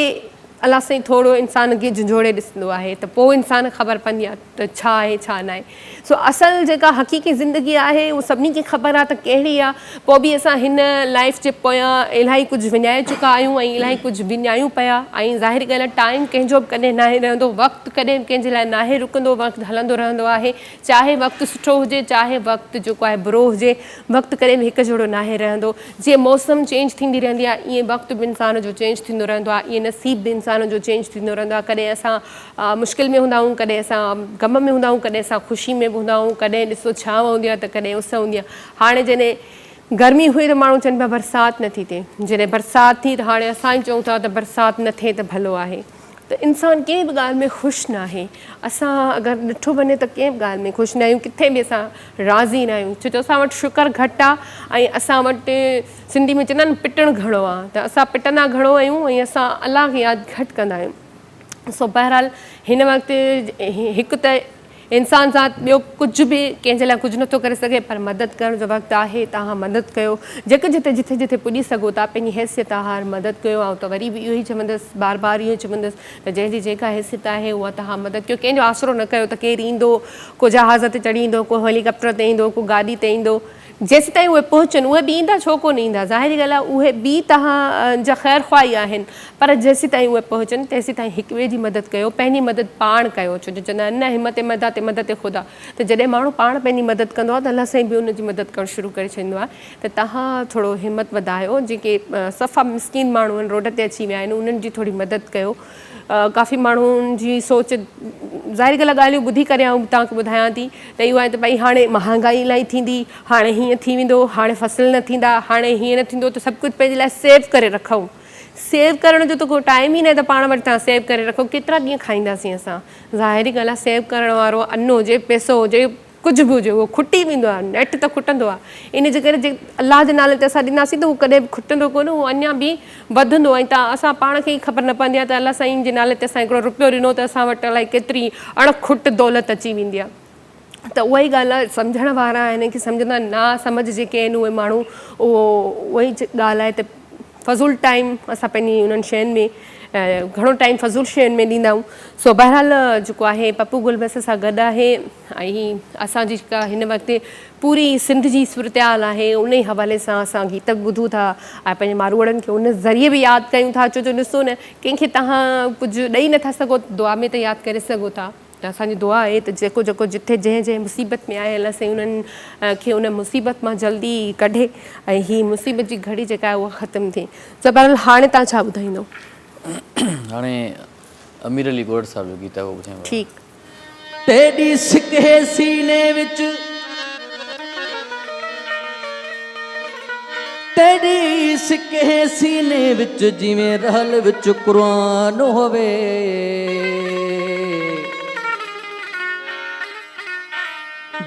अलाह साईं थोरो इंसान खे झुंझोड़े ॾिसंदो आहे त पोइ इंसान ख़बर पवंदी आहे त छा आहे छा न आहे। सो असल जेका हक़ीक़ी ज़िंदगी आहे उहा सभिनी खे ख़बर आहे त कहिड़ी आहे। पोइ बि असां हिन लाइफ जे पोयां इलाही कुझु विञाए चुका आहियूं ऐं इलाही कुझु विञायूं पिया ऐं ज़ाहिरी ॻाल्हि आहे टाइम कंहिंजो बि कॾहिं नाहे रहंदो, वक़्तु कॾहिं कंहिंजे लाइ नाहे रुकंदो, वक़्तु हलंदो रहंदो आहे, चाहे वक़्तु सुठो हुजे चाहे वक़्तु जेको आहे बुरो हुजे, वक़्तु कॾहिं बि हिकु जहिड़ो नाहे रहंदो। जीअं मौसम चेंज थींदी रहंदी आहे ईअं वक़्तु बि इंसान जो चेंज थींदो रहंदो आहे, ईअं नसीब बि इंसान जो चेंज थींदो रहंदो आहे। कॾहिं असां मुश्किल में हूंदा आहियूं, कॾहिं असां ग़म में हूंदा आहियूं, कॾहिं असां ख़ुशी में बि हूंदा आहियूं, कॾहिं ॾिसो छांव हूंदी आहे त कॾहिं उस हूंदी आहे। हाणे जॾहिं गर्मी हुई त माण्हू चवनि पिया बरसाति नथी थिए, जॾहिं बरसाति थी त हाणे असां ई चऊं था त बरसाति न थिए त भलो आहे। त इंसानु कंहिं बि ॻाल्हि में ख़ुशि न आहे। असां अगरि ॾिठो वञे त कंहिं बि ॻाल्हि में ख़ुशि न आहियूं, किथे बि असां राज़ी न आहियूं, छो जो असां वटि शुक्र घटि आहे ऐं असां वटि सिंधी में चवंदा आहिनि पिटणु घणो आहे, त असां पिटंदा घणो आहियूं ऐं असां अलाह खे यादि घटि कंदा आहियूं। सो बहरहाल हिन वक़्तु हिकु त इंसान सां ॿियो कुझु बि कंहिंजे लाइ कुझु नथो करे सघे, पर मदद करण जो वक़्तु आहे, तव्हां मदद कयो जेके जिथे जिथे पुॼी सघो था, पंहिंजी हैसियत हार मदद कयो। ऐं त वरी बि इहो ई चवंदसि, बार बार इहो ई चवंदसि त जंहिंजी जेका हैसियत आहे उहा तव्हां मदद कयो। कंहिंजो आसिरो न कयो त केरु ईंदो, को जहाज़ ते चढ़ी ईंदो, को हेलीकॉप्टर ते ईंदो, को गाॾी ते ईंदो, जेसि ताईं उहे पहुचनि उहे बि ईंदा छो कोन ईंदा, ज़ाहिरी ॻाल्हि आहे उहे बि तव्हांजा ख़ैरु ख़्वाह ई आहिनि, पर जेसि ताईं उहे पहुचनि तेसि ताईं हिक ॿिए जी मदद कयो, पंहिंजी मदद पाण कयो। छो जो चवंदा आहिनि न हिमत मदद ते मदद ख़ुदा, त जॾहिं माण्हू पाण पंहिंजी मदद कंदो आहे त अलाह साईं बि उनजी मदद करणु शुरू करे छॾींदो आहे। त तव्हां थोरो हिमत वधायो, जेके सफ़ा मिसकीन माण्हू आहिनि रोड ते अची विया आहिनि उन्हनि जी थोरी मदद कयो। काफ़ी माण्हुनि जी सोच ज़ाहिरी ॻाल्हि ॻाल्हियूं ॿुधी करे आऊं तव्हांखे ॿुधायां थी त इहो आहे त भई हाणे महांगाई इलाही थींदी, हाणे हीअं थी वेंदो, हाणे फ़सुलु न थींदा, हाणे हीअं न थींदो, त सभु कुझु पंहिंजे लाइ सेव करे रखूं। सेव करण जो त को टाइम ई न आहे त पाण वटि तव्हां सेव करे रखो, केतिरा ॾींहं खाईंदासीं असां। ज़ाहिरी ॻाल्हि आहे सेव करण वारो अन्न हुजे, पैसो हुजे, कुझु बि हुजे, उहो खुटी वेंदो आहे, नेट त खुटंदो आहे। इन जे करे जे अलाह जे नाले ते असां ॾींदासीं त उहो कॾहिं बि खुटंदो कोन, उहो अञा बि वधंदो। ऐं असां पाण खे ई ख़बर न पवंदी आहे त अलाह साईं जे नाले ते असां हिकिड़ो रुपयो ॾिनो त असां वटि अलाए केतिरी अणखुट दौलत अची वेंदी आहे। त उहा ई ॻाल्हि आहे, सम्झण वारा हिन खे सम्झंदा ना सम्झ जेके आहिनि उहे माण्हू उहा ई ॻाल्हि आहे त फज़ूल टाइम असां पंहिंजी उन्हनि शयुनि में घणो टाइम फज़ूल शयुनि में ॾींदा आहियूं। सो बहरहाल जेको आहे पप्पू गुलबस सां गॾु आहे ऐं असांजी जेका हिन वक़्तु पूरी सिंध जी सूरतहाल आहे उन ई हवाले सां असां गीत ॿुधूं था ऐं पंहिंजे मारूड़नि खे उन ज़रिए बि यादि कयूं था। छो जो ॾिसो न, कंहिंखे तव्हां कुझु ॾेई नथा सघो, दुआ में त यादि करे सघो था। त असांजी दुआ आहे त जेको जेको जिथे जंहिं मुसीबत में आहे अलाह साईं उन्हनि खे उन मुसीबत मां जल्दी कढे ऐं हीअ मुसीबत जी घड़ी जेका आहे उहा ख़तमु थिए। त बहरहाल हाणे तव्हां छा ॿुधाईंदो? हाणे अमीर अली गोड़ साहब जो गीत है वो ॿुधायूं। ठीक। तेरी सिके सीने विच, तेरी सिके सीने विच जिवें रहल विच कुरान होवे।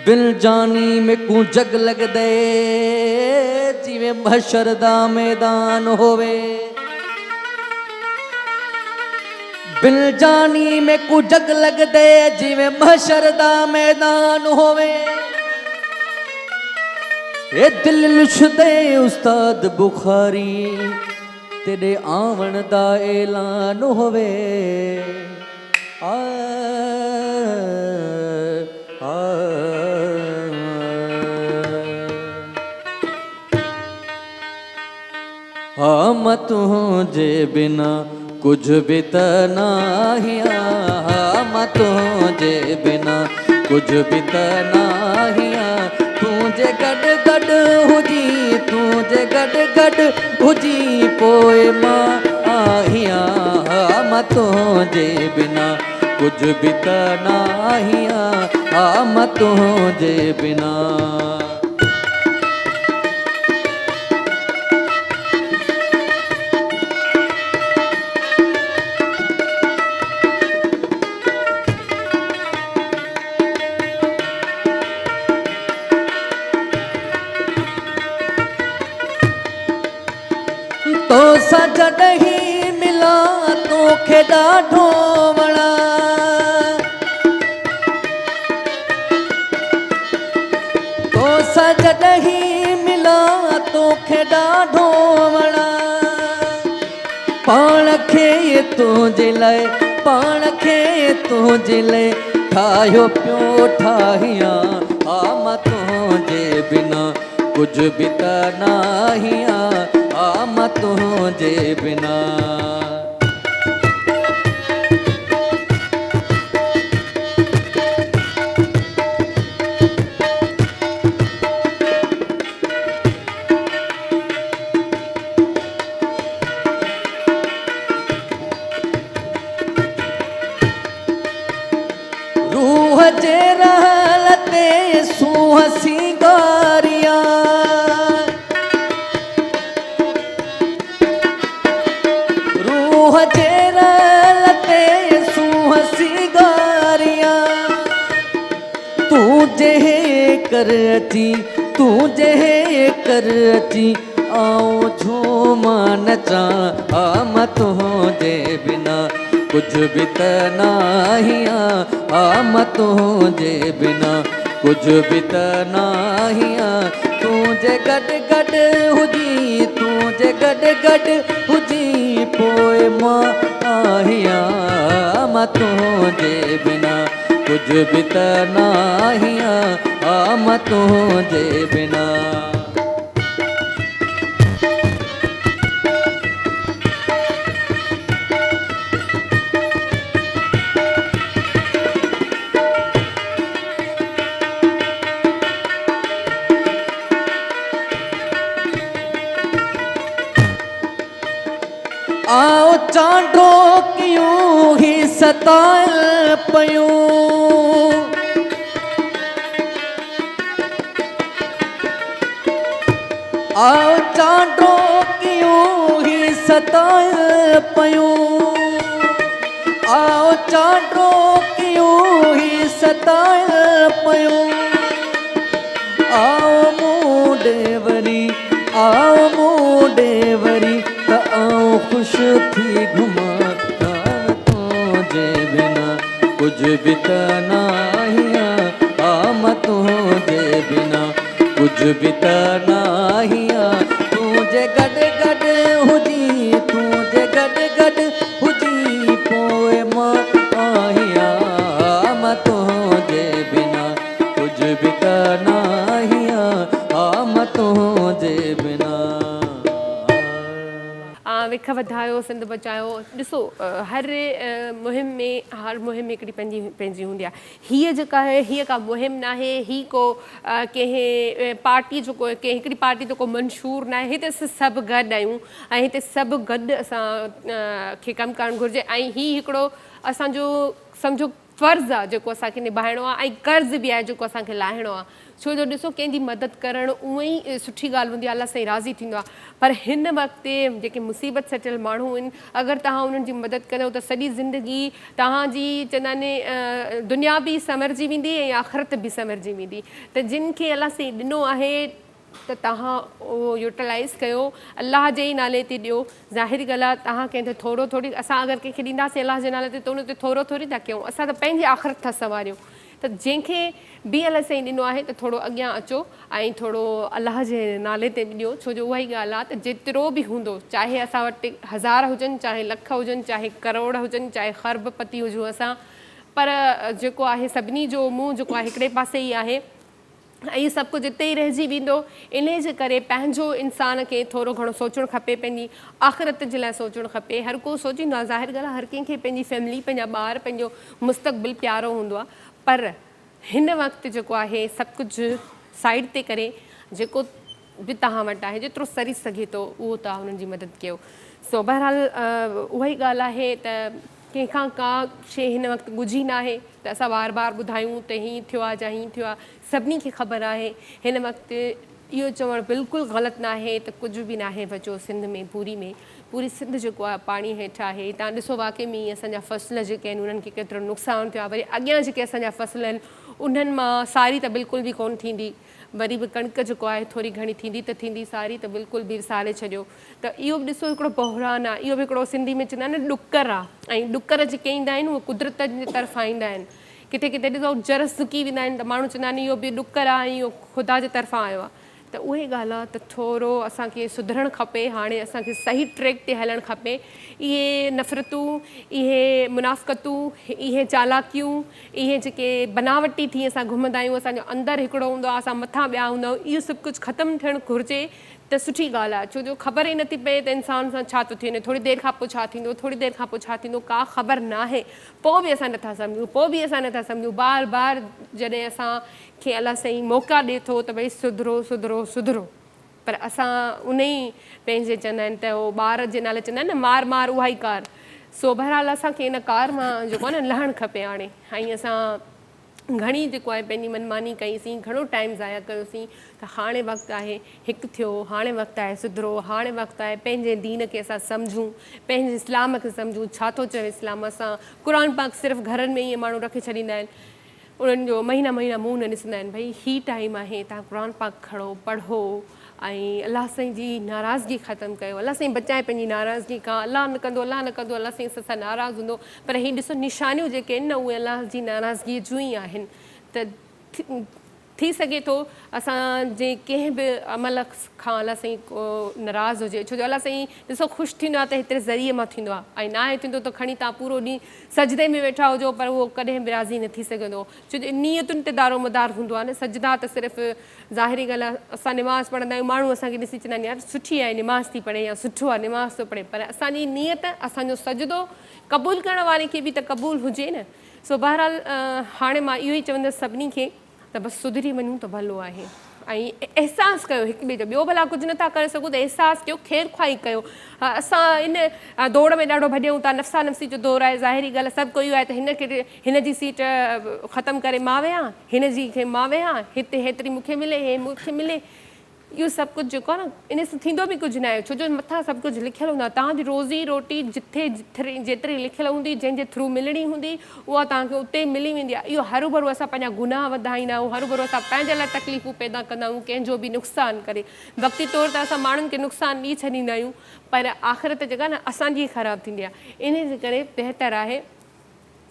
बिल जानी में को जग लग दे जिवें महशर दा मैदान होवे। बिल जानी में को जग लग दे जिवें महशर दा मैदान होवे। ए दिल लुछदे उस्ताद बुखारी तेरे आवन दा ऐलान होवे। आ हम तुझे बिना कुछ भी त नाहिया। हम तुझे बिना कुछ भी त नाहिया। तुझे गड गड हुजी, तुझे गड गड हुजी पोए मां आहिया। हम तुझे बिना कुछ भी त नाहिया। हम तुझे बिना। तो सजड ही मिला तो खेड़ा ढोवणा। तो सजड ही मिला तो खेड़ा ढोवणा। पाण खे तुझे लाए, पाण खे तुझे लाए ठाहियो पियो ठाहिया। हम तुझे बिना कुछ भी त नाहिया। हम तुझे बिना। रूह जे रहलते सूह सिंगारिया। रूह जे रहलते सूह सिंगारिया। तू जे कर अची, तू जे कर अची आओ झूमा नचा। हम तुझे बिना कुछ भी त नाहिया। हम तुझे बिना कुछ भी त नाहिया। तुझे गड गड हुजी, तुझे गड गड हुजी पोए मां आहिया। हम तुझे बिना कुछ भी त नाहिया। हम तुझे बिना। आओ चांडो क्यों ही सताए पयूं। आओ चांडो क्यों ही सताए पयूं। आओ चांडो क्यों ही सताए पयूं। आओ मूडे वरी, आओ मूडे वरी आओ खुश थी घुमा। तुझे बिना कुछ भी त नाहिया। हम तुझे बिना कुछ भी त नाहिया। तुझे गड गड हुजी, तुझे गड गड हुजी पोए मां आहिया। हम तुझे बिना कुछ भी त नाहिया। हम तुझे बिना। लिख वधायो सिंध बचायो। ॾिसो हर मुहिम में हिकिड़ी पंहिंजी हूंदी आहे। हीअ जेका आहे हीअ का मुहिम न आहे, हीअ को कंहिं पार्टी जो कंहिं हिकिड़ी पार्टी जो को मंशूर न आहे। हिते सभु गॾु आहियूं ऐं हिते सभु गॾु असांखे कमु करणु घुरिजे ऐं हीअ हिकिड़ो असांजो सम्झो फ़र्ज़ु आहे जेको असांखे निभाइणो आहे ऐं कर्ज़ बि आहे जेको असांखे लाहिणो आहे। छो जो ॾिसो कंहिंजी मदद करणु उअं ई सुठी ॻाल्हि हूंदी आहे, अलाह साईं राज़ी थींदो आहे। पर हिन वक़्तु जेके मुसीबत सटियल माण्हू आहिनि, अगरि तव्हां उन्हनि जी मदद कयो त सॼी ज़िंदगी तव्हांजी चवंदा आहिनि दुनिया बि संवरजी वेंदी ऐं आख़िरत बि संवरजी वेंदी। त जिन खे अलाह साईं ॾिनो आहे त तव्हां उहो यूटिलाइज़ कयो, अलाह जे ई नाले ते ॾियो। ज़ाहिरी ॻाल्हि आहे तव्हां कंहिं ते थोरो थोरी, असां अगरि कंहिंखे ॾींदासीं अलाह जे नाले ते त उन ते थोरो थोरी था कयूं, असां त पंहिंजी आख़िरत था संवारियूं। त जंहिंखे बि अलाह साईं ॾिनो आहे त थोरो अॻियां अचो ऐं थोरो अलाह जे नाले ते बि ॾियो। छो जो उहा ई ॻाल्हि आहे त जेतिरो बि हूंदो, चाहे असां वटि 1000 हुजनि, चाहे लख हुजनि, चाहे करोड़ हुजनि, चाहे ख़रबपति हुजूं असां, पर जेको आहे सभिनी जो मुंहुं जेको आहे हिकिड़े पासे ई आहे ऐं सभु कुझु हिते ई रहिजी वेंदो। इन जे करे पंहिंजो इंसान खे थोरो घणो सोचणु खपे, पंहिंजी आख़िरत जे लाइ सोचणु खपे। हर को सोचींदो आहे, ज़ाहिर ॻाल्हि आहे हर कंहिंखे पंहिंजी फैमिली, पंहिंजा ॿार, पंहिंजो मुस्तक़बिल प्यारो हूंदो आहे। पर हिन वक़्तु जेको आहे सभु कुझु साइड ते करे जेको बि तव्हां वटि आहे जेतिरो सरी सघे थो उहो तव्हां हुननि जी मदद कयो। सो बहरहाल उहा ई ॻाल्हि आहे त कंहिंखां का शइ हिन वक़्तु ॻुझी न आहे त असां बार बार ॿुधायूं त हीअं थियो आहे या हीअं थियो आहे। सभिनी खे ख़बर आहे हिन वक़्तु इहो चवणु बिल्कुलु ग़लति न आहे त कुझु बि न आहे बचो सिंध में। पूरी सिंध जेको आहे पाणी हेठि आहे। तव्हां ॾिसो वाक़ई में असांजा फ़सुल जेके आहिनि उन्हनि खे केतिरो नुक़सानु थियो आहे। वरी अॻियां जेके असांजा फ़सुल आहिनि उन्हनि मां सारी त बिल्कुलु बि कोन थींदी, वरी बि कणिक जेको आहे थोरी घणी थींदी त थींदी, सारी त बिल्कुलु बि विसारे छॾियो। त इहो बि ॾिसो हिकिड़ो बहिरान आहे। इहो बि हिकिड़ो सिंधी में चवंदा आहिनि न ॾुकर आहे। ऐं ॾुकर जेके ईंदा आहिनि उहे कुदरत जे तरफ़ां ईंदा आहिनि। किथे किथे ॾिसो जरस सुकी वेंदा आहिनि त माण्हू चवंदा आहिनि इहो बि ॾुकर आहे, इहो ख़ुदा जे तरफ़ां आयो आहे। त उहा ई ॻाल्हि आहे त थोरो असांखे सुधरणु खपे। हाणे असांखे सही ट्रैक ते हलणु खपे। इहे नफ़रतूं, इहे मुनाफ़क़तूं, इहे चालाकियूं, इहे जेके बनावटी थी असां घुमंदा आहियूं, असांजो अंदरि हिकिड़ो हूंदो आहे, असां मथां ॿिया हूंदा आहियूं, इहो सभु कुझु ख़तमु थियणु घुरिजे त सुठी ॻाल्हि आहे। छो जो ख़बर ई नथी पए त इंसान सां छा थो थिए वञे, थोरी देरि खां पोइ छा थींदो, थोरी देरि खां पोइ छा थींदो, का ख़बर न आहे। पोइ बि असां नथा सम्झूं, बार बार जॾहिं असांखे अलाह साईं मौक़ा ॾिए थो त भई सुधरो सुधरो सुधरो, पर असां उन ई पंहिंजे चवंदा आहिनि त उहो ॿार जे नाले चवंदा आहिनि न मार मार उहा ई कार। सो बहरहाल असांखे इन कार मां जेको आहे न लहणु खपे हाणे। ऐं असां घणी जेको आहे पंहिंजी मनमानी कईसीं, घणो टाइम ज़ाया कयोसीं, त हाणे वक़्तु आहे हिकु थियो, हाणे वक़्तु आहे सुधरो, हाणे वक़्तु आहे पंहिंजे दीन खे असां सम्झूं, पंहिंजे इस्लाम खे सम्झूं। छा थो चए इस्लाम? असां क़ुर पाक सिर्फ़ु घरनि में ईअं माण्हू रखे छॾींदा आहिनि, उन्हनि जो महीना मुंहुं न ॾिसंदा आहिनि। भई हीअ टाइम आहे, तव्हां क़ुर पाक खणो, पढ़ो ऐं अलाह साईं जी नाराज़गी ख़तमु कयो। अलाह साईं बचाए पंहिंजी नाराज़गी खां। अलाह न कंदो, अलाह साईं सां नाराज़ हूंदो। पर हीअ ॾिसो निशानियूं जेके आहिनि न उहे अलाह जी नाराज़गीअ जूं ई आहिनि। त थी सघे थो असांजे कंहिं बि अमल खां अलाह साईं नाराज़ हुजे। छो जो अलाह साईं ॾिसो ख़ुशि थींदो आहे त हेतिरे ज़रिए मां थींदो आहे, ऐं न आहे थींदो त खणी तव्हां पूरो ॾींहुं सजदे में वेठा हुजो पर उहो कॾहिं बि राज़ी न थी सघंदो। छो जो नियतुनि ते दारोमदार हूंदो आहे न। सजदा त सिर्फ़ु ज़ाहिरी ॻाल्हि आहे, असां निमाज़ पढ़ंदा आहियूं, माण्हू असांखे ॾिसी चवंदा आहिनि यार सुठी आहे निमाज़ थी पढ़े या सुठो आहे निमाज़ थो पढ़े, पर असांजी नियत, असांजो सजदो क़बूलु करण वारे खे बि त क़बूलु हुजे न। सो बहरहाल हाणे मां इहो ई चवंदसि सभिनी खे त बसि सुधरी वञूं त भलो आहे। ऐं अहसासु कयो हिक ॿिए जो, ॿियो भला कुझु नथा करे सघूं त अहसासु कयो, ख़ैरु ख़्वाही कयो। असां इन दौड़ में ॾाढो भॼूं था, नफ़्सा नफ़्सी जो दौरु आहे। ज़ाहिरी ॻाल्हि आहे सभु कोई आहे त हिन जी सीट ख़तमु करे मां वियां, हिन जी खे मां वियां, हिते हेतिरी मूंखे मिले, हे मूंखे मिले। इहो सभु कुझु जेको आहे न इन सां थींदो बि कुझु न आहे। छो जो मथां सभु कुझु लिखियलु हूंदो आहे। तव्हांजी रोज़ी रोटी जिथे जेतिरी लिखियलु हूंदी, जंहिंजे थ्रू मिलणी हूंदी उहा तव्हांखे उते मिली वेंदी आहे। इहो हरू भरू असां पंहिंजा गुनाह वधाईंदा आहियूं, हरू भरू असां पंहिंजे लाइ तकलीफ़ूं पैदा कंदा आहियूं, कंहिंजो बि नुक़सानु करे। वक़्ती तौर ते असां माण्हुनि खे नुक़सानु ॾेई छॾींदा आहियूं, पर आख़िरत जेका न असांजी ख़राबु थींदी आहे। इन जे करे बहितर आहे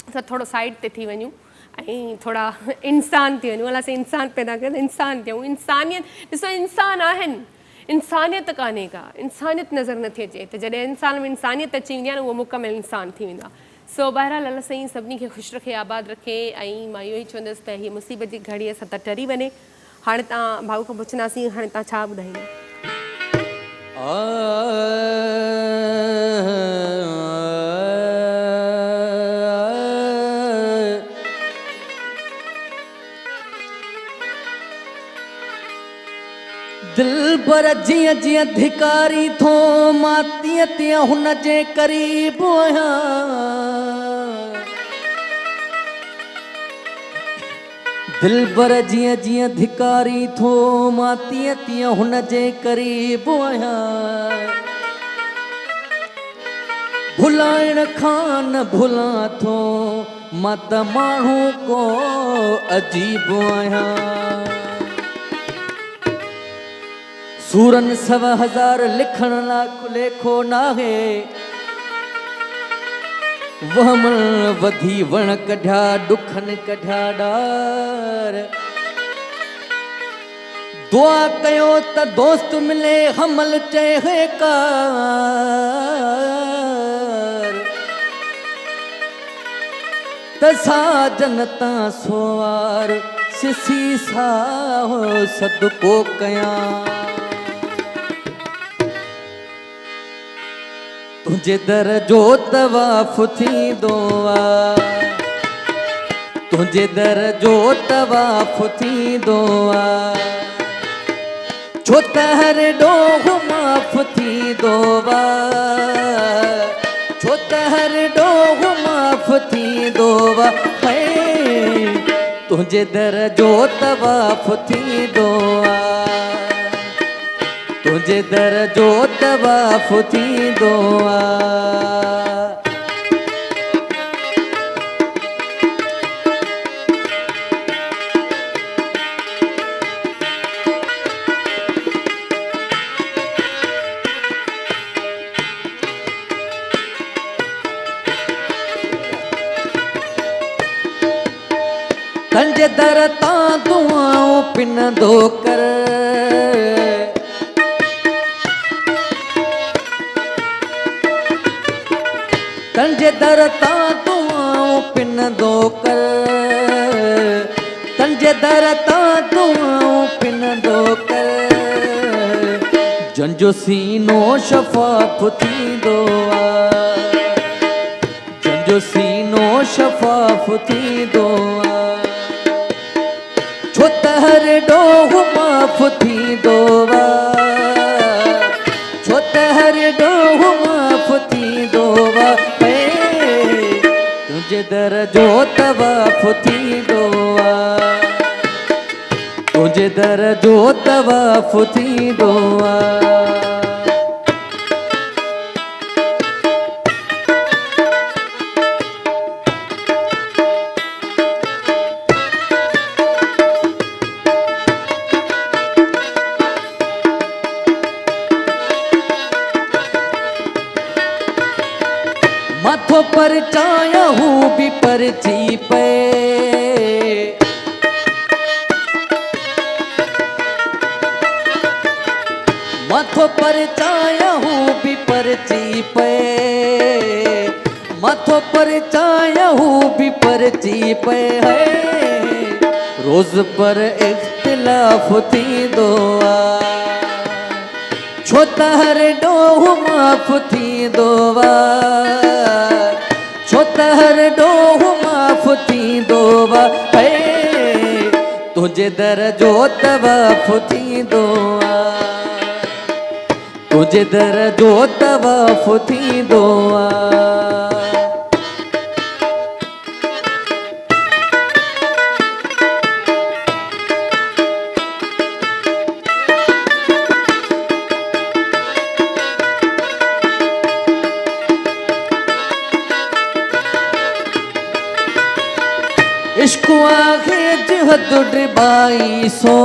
असां थोरो साइड ते थी वञूं ऐं थोरा इंसान थी वञूं। अलाह सां इंसान पैदा कयो त इंसान थियूं। इंसानियत ॾिसो, इंसान आहिनि, इंसानियत कान्हे का, इंसानियत नज़र नथी अचे। त जॾहिं इंसान में इंसानियत अची वेंदी आहे न उहो मुकमल इंसान थी वेंदो आहे। सो बहरहाल अलाह साईं सभिनी खे ख़ुशि रखे, आबाद रखे। ऐं मां इहो ई चवंदसि त हीअ मुसीबत जी घड़ी असां त टरी वञे। हाणे तव्हां भाऊ खां पुछंदासीं हाणे तव्हां छा ॿुधाईंदा? दिल पर जिया जिया धिकारी थो मां तीअं तीअं हुन जे क़रीब आहियां। दिल पर जिया जिया धिकारी थो मां तीअं तीअं हुन जे क़रीब आहियां। भुलाइण खां न भुलां थो मां त माण्हू को अजीब आहियां। सूरन 100,000 लिखण लाइ लेखो नाहे। वहमण वधी वण कढिया ॾुखनि कढिया ॾार। दुआ कयो त दोस्त मिले हमल चए कार। त साजन तां सोवार सिसी साहो सदको कयां। तुंहिंजे दर जो तवाफ़ थींदो आहे। तुंहिंजे दर जो तवाफ़ थींदो आहे। छो त हर ॾोहु माफ़ थींदो आहे। छो त हर ॾोहु माफ़ थींदो आहे। तुंहिंजे दर जो तवाफ़ थींदो आहे। तुंहिंजे दर जो तवाफ़ थींदो आहे। तंहिंजे दर तां दुआऊं पिनंदो कर। तंहिंजे दर तां दुआऊं पिनंदो कर। तंहिंजे दर तां दुआऊं पिनंदो कर। जंहिंजो सीनो शफ़ाफ़ थींदो आहे। जंहिंजो सीनो शफ़ाफ़ थींदो आहे। छो त हर ॾोहु माफ़ थींदो आहे। छो त हर ॾोहु माफ़ थींदो आहे। तुंहिंजे दर जो तवाफ़ थींदो आहे। तुंहिंजे दर जो तवाफ़ थींदो आहे। माथो पर चाया हूँ भी पर जी पे। माथो पर चाया हूँ भी पर जी पे। माथो पर चाया हूँ भी पर जी पे है। रोज़ पर इख्तिलाफ थींदो आहे। छो त हर ॾोहु माफ़ थींदो आहे। छो त हर ॾोहु माफ़ थींदो आहे। तुंहिंजे दर जो तवाफ़ थींदो आहे। तुंहिंजे दर जो तवाफ़ थींदो आहे। इश्क आहे जिहद ड्रिबाई सो।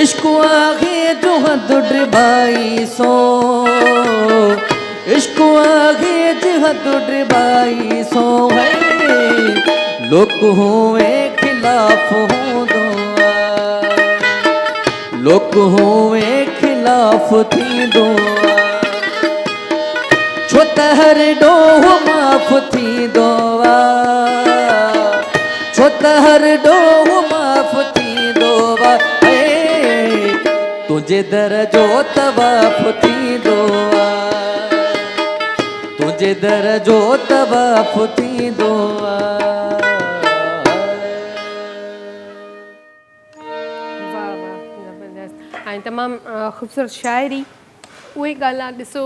इश्क आहे जिहद ड्रिबाई सो। इश्क आहे जिहद ड्रिबाई सो है। लोक हुए खिलाफ हूंदो आहे। लोक हुए खिलाफ थींदो आहे। छो त हर ॾोहु माफ़ थींदो आहे। छो त हर ॾोहु तुंहिंजे दर जो तवाफ़ थींदो आहे, तुंहिंजे दर जो तवाफ़ थींदो आहे। वाह वाह, ज़बरदस्त ऐं तमामु ख़ूबसूरत शाइरी। उहे ॻाल्हि आहे, ॾिसो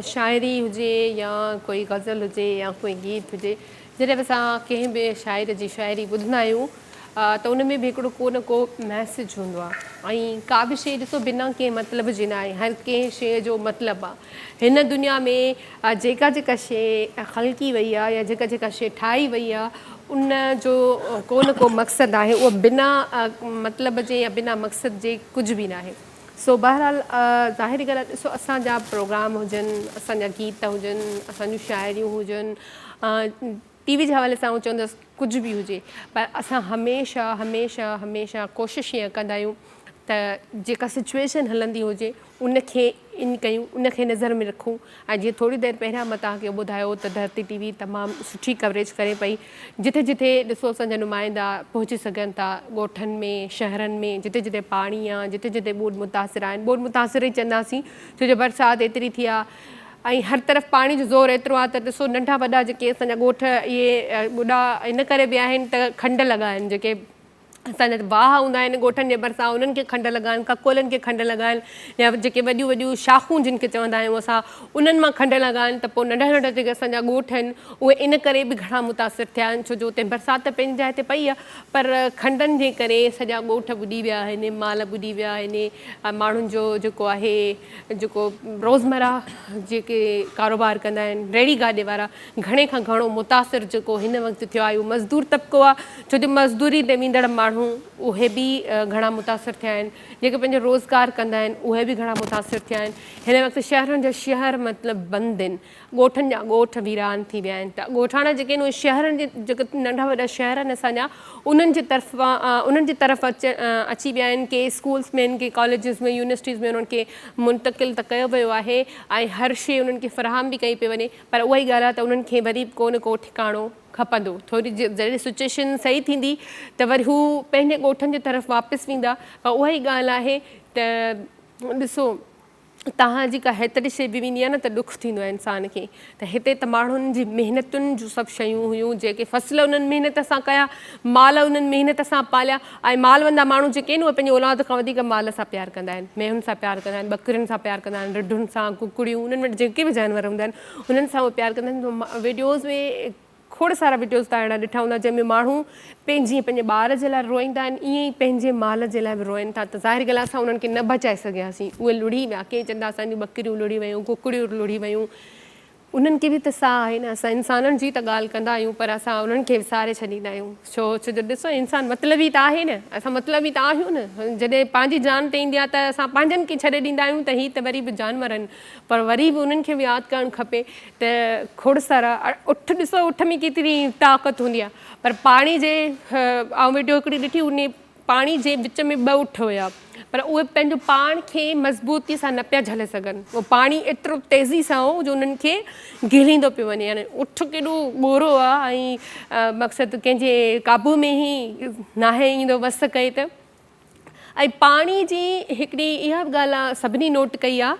शाइरी हुजे या कोई गज़ल हुजे या कोई गीत हुजे, जॾहिं बि असां कंहिं बि शाइर जी शाइरी ॿुधंदा आहियूं त उन में बि हिकिड़ो को न को मैसेज हूंदो आहे। ऐं का बि शइ ॾिसो बिना कंहिं मतिलब जे न आहे, हर कंहिं शइ जो मतिलबु आहे। हिन दुनिया में जेका जेका शइ ख़लकी वई आहे या जेका जेका शइ ठाही वई आहे, उन जो को न को मक़सदु आहे, उहो बिना मतिलब जे या बिना मक़सद जे कुझु बि न आहे। सो बहरहाल ज़ाहिरी ॻाल्हि आहे, ॾिसो असांजा प्रोग्राम हुजनि, असांजा गीत हुजनि, असांजूं शाइरियूं हुजनि, टीवी जे हवाले सां चवंदसि कुझु बि हुजे, पर असां हमेशह हमेशह हमेशह कोशिशि ईअं कंदा आहियूं त जेका सिचुएशन हलंदी हुजे उनखे इन कयूं, उनखे नज़र में रखूं। ऐं जीअं थोरी देरि पहिरियां मां तव्हांखे ॿुधायो त धरती टीवी तमामु सुठी कवरेज करे पई, जिथे जिथे ॾिसो असांजा नुमाइंदा पहुची सघनि था, ॻोठनि में, शहरनि में, जिते जिते पाणी आहे, जिते जिते ॿोॾि मुतासिर आहिनि, ॿोॾि मुतासिर ई चवंदासीं छो जो बरसाति एतिरी थी आहे ऐं हर तरफ़ पाणी जो ज़ोर एतिरो आहे त ॾिसो नंढा वॾा जेके असांजा ॻोठ इहे ॿुढा इन करे बि आहिनि त खंड लॻा आहिनि, जेके असांजा वाह हूंदा आहिनि ॻोठनि जे भरिसां उन्हनि खे खंड लॻाइनि, ककोलनि खे खंड लॻाइनि, या जेके वॾियूं वॾियूं शाखूं जिन खे चवंदा आहियूं असां, उन्हनि मां खंड लॻाइनि, त पोइ नंढा नंढा जेके असांजा ॻोठ आहिनि उहे इन करे बि घणा मुतासिर थिया आहिनि, छो जो उते बरसाति त पंहिंजी जाइ ते पई आहे, पर खंडनि जे करे सॼा ॻोठ ॿुॾी विया आहिनि, माल ॿुॾी विया आहिनि, माण्हुनि जो जेको आहे जेको रोज़मर्रा जेके कारोबार कंदा आहिनि, रेड़ी गाॾे वारा, घणे खां घणो मुतासिर जेको हिन वक़्तु थियो आहे उहो मज़दूर तबिको आहे, छो जो मज़दूरी ते वेंदड़ माण्हू उहे बि घणा मुतासिर थिया आहिनि, जेके पंहिंजो रोज़गार कंदा आहिनि उहे बि घणा मुतासिर थिया आहिनि। हिन वक़्तु शहरनि जा शहर मतिलबु बंदि आहिनि, ॻोठनि जा ॻोठ वीरान थी विया आहिनि, त ॻोठाणा जेके आहिनि उहे शहरनि जे जेके नंढा वॾा शहर आहिनि असांजा, उन्हनि जे तरफ़ अची विया आहिनि, के स्कूल्स में आहिनि, के कॉलेजिस में, यूनिवर्सिटीज़ में उन्हनि खे मुंतक़िल त कयो वियो आहे ऐं हर शइ उन्हनि खे फ़राहम बि कई पई वञे, पर उहा ई ॻाल्हि आहे त उन्हनि खे वरी को न को ठिकाणो खपंदो। थोरी जॾहिं सिचुएशन सही थींदी त वरी हू पंहिंजे ॻोठनि जे तरफ़ वापसि वेंदा, पर उहा ई ॻाल्हि आहे त ॾिसो तव्हांजी का हेतिरी शइ बि वेंदी आहे न त ॾुखु थींदो आहे इंसान खे, त हिते त माण्हुनि जी महिनतुनि जूं सभु शयूं हुयूं, जेके फ़सुल उन्हनि महिनत सां कया, माल उन्हनि महिनत सां पालिया, ऐं मालवंदा माण्हू जेके आहिनि उहे पंहिंजी औलाद खां वधीक माल सां प्यारु कंदा आहिनि, मेहुनि सां प्यारु कंदा आहिनि, ॿकरियुनि सां प्यारु कंदा आहिनि, रिढुनि सां, कुकड़ियूं, उन्हनि वटि जेके बि जानवर हूंदा आहिनि उन्हनि सां उहे प्यारु कंदा आहिनि। वीडियोज़ में खोड़ सारा वीडियोज़ तव्हां अहिड़ा ॾिठा हूंदा जंहिंमें माण्हू पंहिंजे ॿार जे लाइ रोईंदा आहिनि, ईअं ई पंहिंजे माल जे लाइ बि रोइनि था, त ज़ाहिर ॻाल्हि आहे असां उन्हनि खे न बचाए सघियासीं, उहे लुड़ी विया, के चवंदा असांजूं ॿकरियूं लुड़ी वियूं, कुकड़ियूं लुड़ी वियूं, उन्हनि खे बि त साह आहे न, असां इंसाननि जी त ॻाल्हि कंदा आहियूं पर असां उन्हनि खे विसारे छॾींदा आहियूं, छो जो ॾिसो इंसानु मतिलबी त आहे न, असां मतिलबी त आहियूं न, जॾहिं पंहिंजी जान ते ईंदी आहे त असां पंहिंजनि खे छॾे ॾींदा आहियूं, त हीअ त वरी बि जानवर आहिनि, पर वरी बि उन्हनि खे बि यादि करणु खपे त खोड़ सारा उठ ॾिसो, उठ में केतिरी ताक़त हूंदी आहे, पर पाणी जे ऐं वीडियो हिकिड़ी ॾिठी, उन पाणी जे विच में ॿ उठ हुया, पर उहे पंहिंजो पाण खे मज़बूती सां न पिया झले सघनि, उहो पाणी एतिरो तेज़ी सां हो जो उन्हनि खे घिरींदो पियो वञे, यानी उठ केॾो ॻोरो आहे ऐं मक़सदु कंहिंजे क़ाबू में ई नाहे ईंदो वस कए त। ऐं पाणी जी हिकिड़ी इहा बि ॻाल्हि आहे सभिनी नोट कई आहे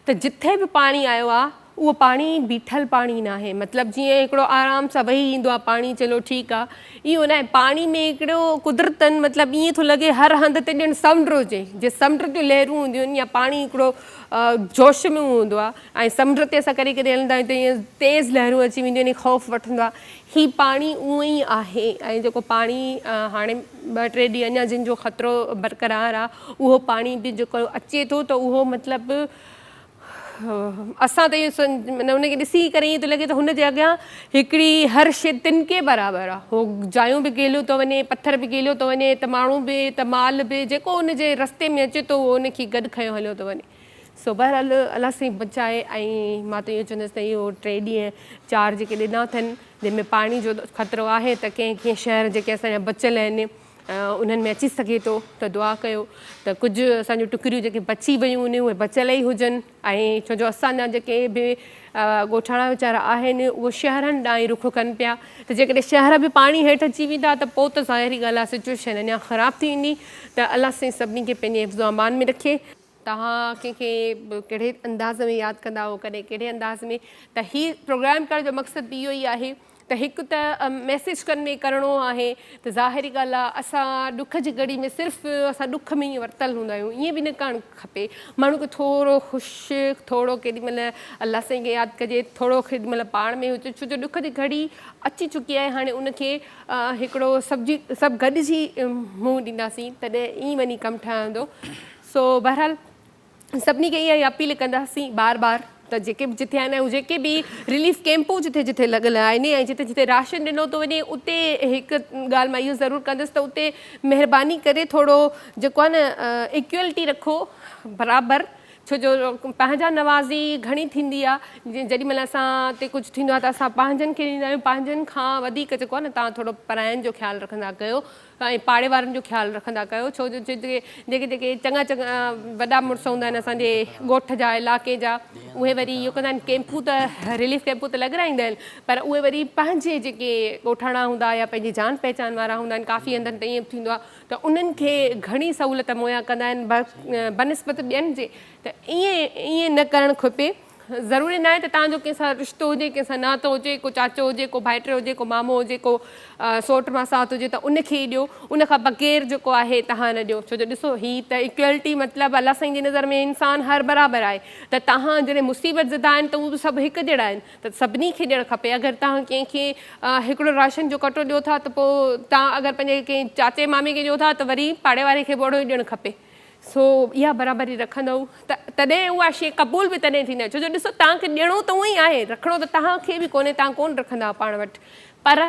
त जिथे बि पाणी आयो आहे उहो पाणी बीठल पाणी न आहे, मतिलबु जीअं हिकिड़ो आराम सां वेही ईंदो आहे पाणी, चलो ठीकु आहे, इहो न आहे, पाणी में हिकिड़ो कुदरतनि मतिलबु ईअं थो लॻे हर हंधि ते ॼण समुंड हुजे, जे समुंड जूं लहरूं हूंदियूं आहिनि या पाणी हिकिड़ो जोश में हूंदो आहे ऐं समुंड ते असां कॾहिं कॾहिं हलंदा आहियूं त ईअं तेज़ लहरूं अची वेंदियूं आहिनि, ख़ौफ़ वठंदो आहे, हीउ पाणी उअं ई आहे। ऐं जेको पाणी हाणे 2-3 ॾींहं अञा जिन जो ख़तरो बरक़रार आहे, उहो पाणी बि जेको अचे थो त उहो मतिलबु असां त इहो माना उनखे ॾिसी करे ईअं थो लॻे त हुनजे अॻियां हिकिड़ी हर शइ तिनके बराबरि आहे, उहो जायूं बि गेलियो थो वञे, पथर बि गेलियो थो वञे, त माण्हू बि त माल बि जेको उनजे रस्ते में अचे थो उहो उनखे गॾु खयों हलियो थो वञे। सो बहरहाल अलाह साईं बचाए। ऐं मां त इहो चवंदसि त इहो 3 ॾींहं 4 जेके ॾिना अथनि जंहिंमें पाणी जो ख़तरो आहे, त कंहिं शहर जेके असांजा बचियल आहिनि उन्हनि में अची सघे थो त दुआ कयो त कुझु असांजूं टुकरियूं जेके बची वियूं आहिनि उहे बचियल ई हुजनि, ऐं छो जो असांजा जेके बि ॻोठाणा वीचारा आहिनि उहे शहरनि ॾांहुं ई रुख कनि पिया, त जेकॾहिं शहर बि पाणी हेठि अची वेंदा त पोइ त ज़ाहिरी ॻाल्हि आहे सिचुएशन अञा ख़राबु थी वेंदी। त अलाह साईं सभिनी खे पंहिंजे हिफ़्ज़ो अमान में रखे। तव्हां कंहिंखे कहिड़े अंदाज़ में यादि कंदा हो, कॾहिं कहिड़े अंदाज़ में, त हीउ प्रोग्राम करण जो मक़सदु बि इहो ई आहे त हिकु त मैसेज कन्वे करिणो आहे त ज़ाहिरी ॻाल्हि आहे असां ॾुख जी घड़ी में सिर्फ़ु असां ॾुख में ई वरितल हूंदा आहियूं, ईअं बि न करणु खपे। माण्हू खे थोरो ख़ुशि, थोरो केॾीमहिल अलाह साईं खे यादि कजे, थोरो केॾीमहिल पाण में हुजे, छो जो ॾुख जी घड़ी अची चुकी आहे। हाणे उनखे हिकिड़ो सभु गॾिजी मुंहुं ॾींदासीं तॾहिं ईअं वञी कमु ठहंदो। सो बहरहाल सभिनी खे इहा ई अपील कंदासीं बार बार त जेके बि जिथे आहिनि, ऐं जेके बि रिलीफ कैंपूं जिथे जिथे लॻल आहिनि ऐं जिथे जिथे राशन ॾिनो थो वञे, उते हिकु ॻाल्हि मां इहो ज़रूरु कंदसि त उते महिरबानी करे थोरो जेको आहे न इक्वलिटी रखो बराबरि, छो जो पंहिंजा नवाज़ी घणी थींदी आहे। जेॾी महिल असां ते कुझु थींदो आहे त असां पंहिंजनि खे ॾींदा आहियूं, पंहिंजनि खां वधीक जेको आहे न तव्हां थोरो परायनि जो ख़्यालु रखंदा कयो ऐं पाड़े वारनि जो ख़्यालु रखंदा कयो, छो जो जेके चङा वॾा मुड़ुस हूंदा आहिनि असांजे ॻोठ जा, इलाइक़े जा, उहे वरी इहो कंदा आहिनि कैंपूं त रिलीफ कैंपूं त लॻाराईंदा आहिनि, पर उहे वरी पंहिंजे जेके ॻोठाणा हूंदा या पंहिंजी जान पहचान वारा हूंदा आहिनि, काफ़ी हंधनि ते ईअं थींदो आहे त उन्हनि खे घणी सहूलियत मुहैया कंदा आहिनि बनिस्बत ॿियनि जे। त ईअं न करणु खपे। ज़रूरी न आहे त तव्हांजो कंहिंसां रिश्तो हुजे, कंहिंसां नातो हुजे, को चाचो हुजे, को भाइटो हुजे, को मामो हुजे, को सौट मासात हुजे त उनखे ई ॾियो, उनखां बग़ैर जेको आहे तव्हां न ॾियो। छो जो ॾिसो हीअ त इक्वलिटी मतिलबु अलाह साईं जी नज़र में इंसानु हर बराबरि आहे, त तव्हां जॾहिं मुसीबत ज़दा आहिनि त उहे बि सभु हिकु जहिड़ा आहिनि, त सभिनी खे ॾियणु खपे। अगरि तव्हां कंहिंखे हिकिड़ो राशन जो कटो ॾियो था त पोइ तव्हां अगरि पंहिंजे कंहिं चाचे मामे खे ॾियो था त वरी पाड़े वारे खे बि ओड़ो ई ॾियणु खपे। सो इहा बराबरी रखंदव त तॾहिं उहा शइ क़बूल बि तॾहिं थींदी आहे, छो जो ॾिसो तव्हांखे ॾियणो त उहो ई आहे, रखिणो त तव्हांखे बि कोन्हे, तव्हां कोन्ह रखंदा पाण वटि, पर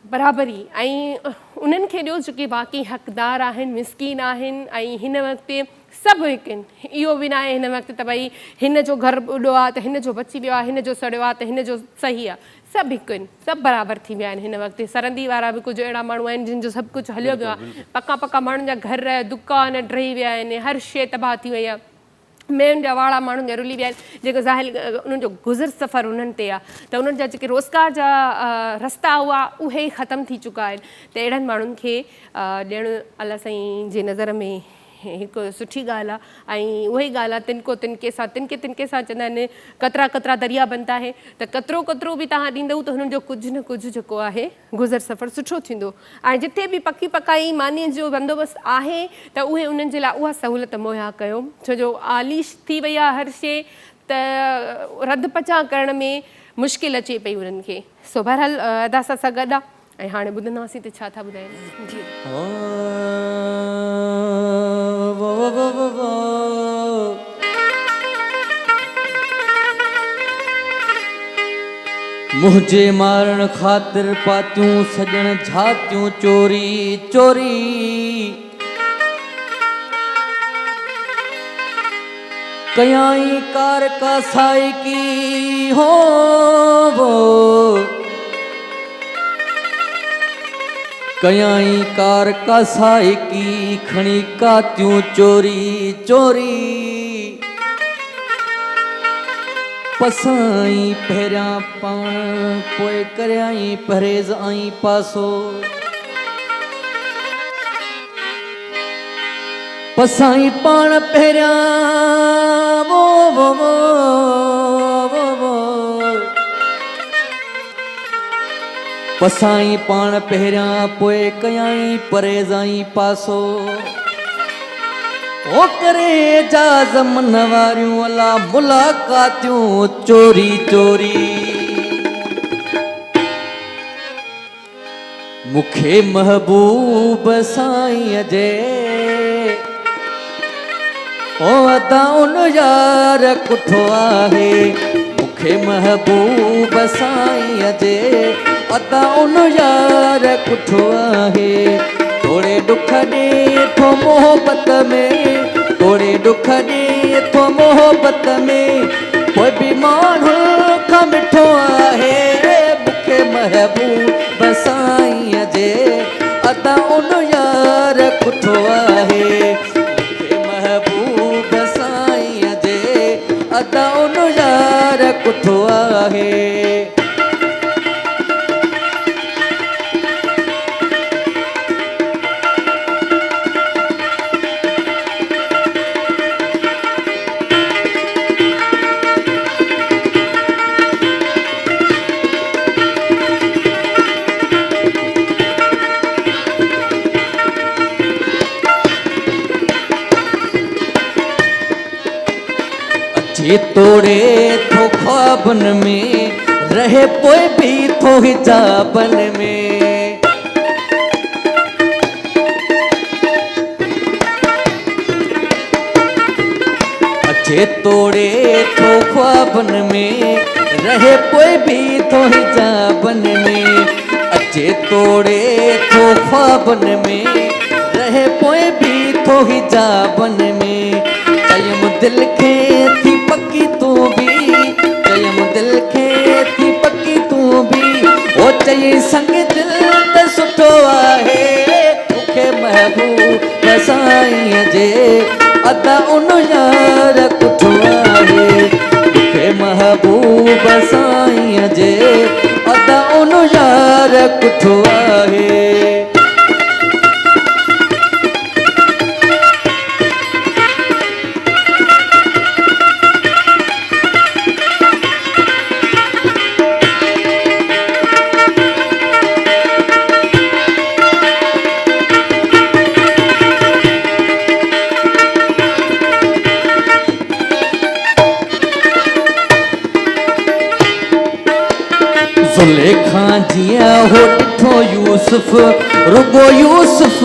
बराबरी ऐं उन्हनि खे ॾियो जेके बाक़ी हक़दार आहिनि, मिसकीन आहिनि। ऐं हिन वक़्तु सभु हिकु आहिनि, इहो बि न आहे हिन वक़्तु त भई हिन जो घरु ॿुॾो आहे त हिन जो बची वियो आहे, हिन जो सड़ियो आहे त हिन जो सही आहे, सभु हिकु आहिनि, सभु बराबरि थी विया आहिनि। हिन वक़्तु सरंदी वारा बि कुझु अहिड़ा माण्हू आहिनि जिन जो सभु कुझु हलियो वियो आहे, पका पका माण्हुनि जा घर दुकान ड्रही विया आहिनि, हर शइ तबाह थी वई आहे, मेन जा वाड़ा माण्हुनि जा रुली विया आहिनि, जेको ज़ाहिर उन्हनि जो गुज़र सफ़र उन्हनि ते आहे, त उन्हनि जा जेके रोज़गार जा रस्ता हुआ उहे ई ख़तमु थी चुका आहिनि। त अहिड़नि माण्हुनि खे ॾियणु अलाह साईं जे नज़र में हिकु सुठी ॻाल्हि आहे। ऐं उहा ई ॻाल्हि आहे तिनके सां चवंदा आहिनि कतरा कतरा दरिया बनता है, त कतिरो कतिरो बि तव्हां ॾींदव त हुननि जो कुझु न कुझु जेको आहे गुज़र सफ़र सुठो थींदो। ऐं जिथे बि पकी पकाई मानी जो बंदोबस्तु आहे त उहे उन्हनि जे लाइ उहा सहूलियत मुहैया कयो, छो जो आलीश थी वई आहे हर शइ, त रद पचा करण में मुश्किल अचे पई उन्हनि खे। सो बहरहाल अदा सां गॾु आहे ऐं हाणे ॿुधंदासीं त छा था ॿुधाइनि। जी मुझे मारण ख़ातिर पातियूं सजण झातियूं चोरी चोरी, कयाई कार का साई की हो वो, कयाई कार का साई की खणी कातियूं चोरी चोरी, पसाई पहिरियां पाण पोइ करियाई परहेज़ आई पासो, पसाई पाण पहिरियां वो वो वो वो वो, पसाई पाण पहिरियां पोइ कयाई परहेज़ आई पासो, ओ करे जा ज़मन वारियूं अला मुलाक़ातियूं चोरी चोरी, मूंखे महबूब साईं जे ओ अदा उन यार कुठो आहे, मूंखे महबूब साईं जे अदा उन यार कुठो आहे, थोड़े दुख ॾे थो मोहबत में, थोड़े दुख ॾे थो मोहबत में, कोई बि माण्हू खां मिठो आहे, मूंखे महबूब साईं जे अदा उन यार कुठो आहे, मूंखे महबूब साईं जे अदा उन यार कुठो आहे। अचे तोड़े थो ख्वाबन में रहे पोए भी थो हिजाबन में। अचे तोड़े थो ख्वाबन में रहे पोए भी थो हिजाबन में। अचे तोड़े थो ख्वाबन में रहे पोए भी थो हिजाबन में। चयम दिल खे थी पक्की तू भी, चयम दिल खे थी पक्की तू भी। ओ चई संग दिल त सुठो आहे मूंखे महबूब साईं जे अदा उन यार कुठो आहे। मूंखे महबूब साईं जे अदा उन यार कुठो आहे। ज़ुलेखा जिया हो ॾिठो यूसुफ रुगो यूसुफ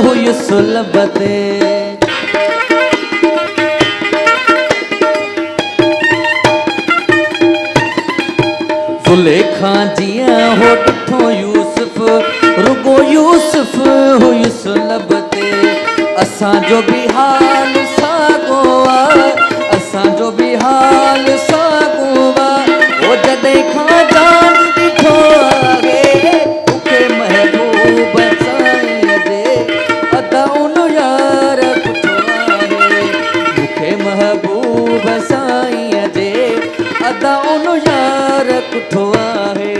हुई सुलभ ते। ज़ुलेखा जिया हो ॾिठो यूसुफ रुगो यूसुफ हुई सुलभ ते। असांजो बि हाल साॻो आहे, असांजो बि हाल साॻो आहे। ओ जॾहिं खां जान ॾिठो आहे मूंखे महबूब साईं जे अदा उन यार कुठो आहे। मूंखे महबूब साईं जे अदा उन यार कुठो आहे।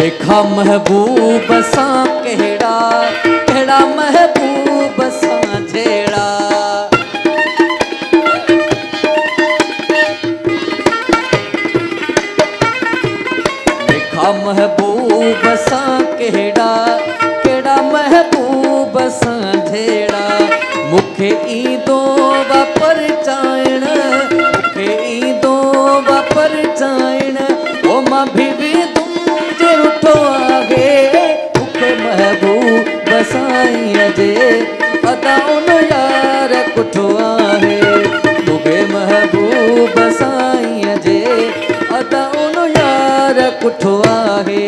लेखा महबूब सां कहिड़ा कहिड़ा महबूब सां जहिड़ा। लेखा महबूब सां कहिड़ा कहिड़ा महबूब सां जहिड़ा। मूंखे ईंदो वापर चाइण, मूंखे ईंदो वापर चाइण। ओ मां बि रुठो आहे मूंखे महबूब साईं जे अदा उन यार कुठो आहे। मूंखे महबूब साईं जे अदा उन यार कुठो आहे।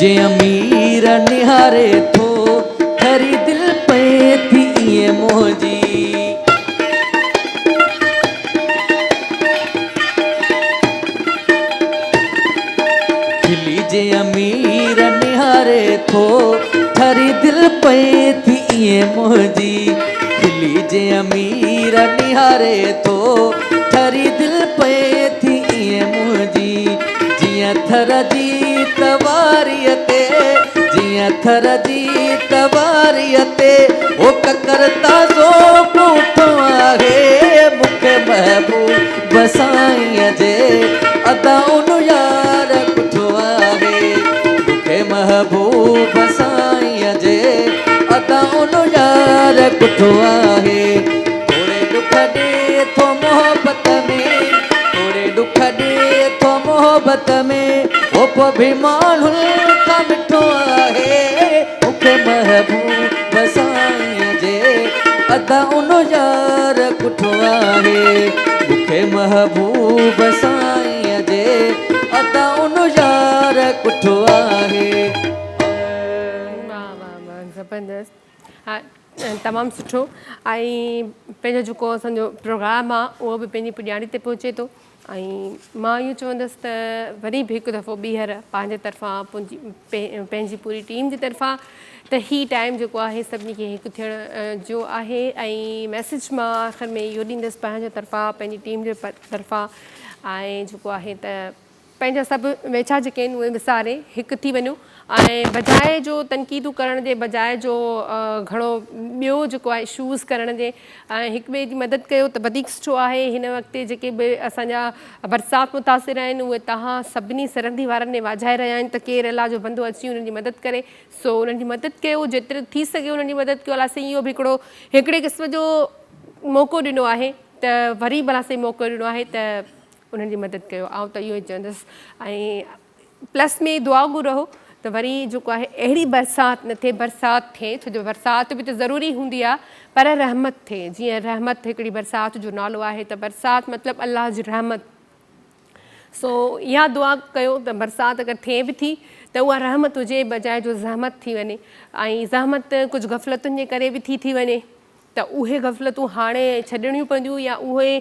जे अमीर निहारे थो हरी दिल पे थी ये मोजी। खिली जे अमीर निहारे थो हरी दिल पे थी ये मोजी। खिली जे अमीर निहारे थो हरी दिल पे थी ये मोजी। जिया थर जी तवारीअ ते, जिया थर जी तवारीअ ते ओ ककर ताज़ो कोठो आहे। मूंखे महबूब साईं जे अदा उन यार कुठो आहे। मूंखे महबूब साईं जे अदा उन यार कुठो आहे। थोरे दुख ॾे थो मोहबत में, थोरे दुख ॾे थो मोहबत में। ओ बि माण्हुनि खां मिठो आहे। मूंखे महबूब साईं जे अदा उन यार कुठो आहे। मूंखे महबूब साईं जे अदा उन यार कुठो आहे। ज़बरदस्त हा तमामु सुठो ऐं पंहिंजो जेको असांजो प्रोग्राम आहे उहो बि पंहिंजी पुॼाणी ते पहुचे थो ऐं मां इहो चवंदसि त वरी बि हिकु दफ़ो ॿीहर पंहिंजे तरफ़ां पंहिंजी पूरी टीम जी तरफ़ां त ही टाइम जेको आहे सभिनी खे हिकु थियण जो आहे ऐं मैसेज मां आख़िर में इहो ॾींदसि पंहिंजे तरफ़ां पंहिंजी टीम जे तरफ़ां ऐं जेको आहे त पंहिंजा सभु वेझा जेके आहिनि उहे विसारे हिकु थी वञो ऐं बजाए जो तनक़ीदूं करण जे बजाए जो घणो ॿियो जेको आहे इशूज़ करण जे ऐं हिक ॿिए जी मदद कयो त वधीक सुठो आहे हिन वक़्तु जेके बि असांजा बरसाति मुतासिर आहिनि उहे तव्हां सभिनी सरहदी वारनि ने वाझाए रहिया आहिनि त केरु अलाह जो बंदो अची उन्हनि जी मदद करे सो उन्हनि जी मदद कयो जेतिरो थी सघे उन्हनि जी मदद कयो अलाह साईं इहो बि हिकिड़े क़िस्म जो मौक़ो ॾिनो आहे त वरी भला साईं मौक़ो ॾिनो आहे त उन्हनि जी मदद कयो आउं त इहो ई चवंदसि ऐं प्लस में दुआगु रहो त वरी जेको आहे अहिड़ी बरसाति न थिए बरसाति थिए छो जो बरसाति बि त ज़रूरी हूंदी आहे पर रहमत थिए जीअं रहमत हिकिड़ी बरसाति जो नालो आहे त बरसाति मतिलबु अलाह जी रहमत सो इहा दुआ कयो त बरसाति अगरि थिए बि थी त उहा रहमत हुजे बजाए जो ज़हमत थी वञे ऐं ज़हमत कुझु गफ़लतुनि जे करे बि थी वञे त उहे गफ़लतूं हाणे छॾणियूं पवंदियूं या उहे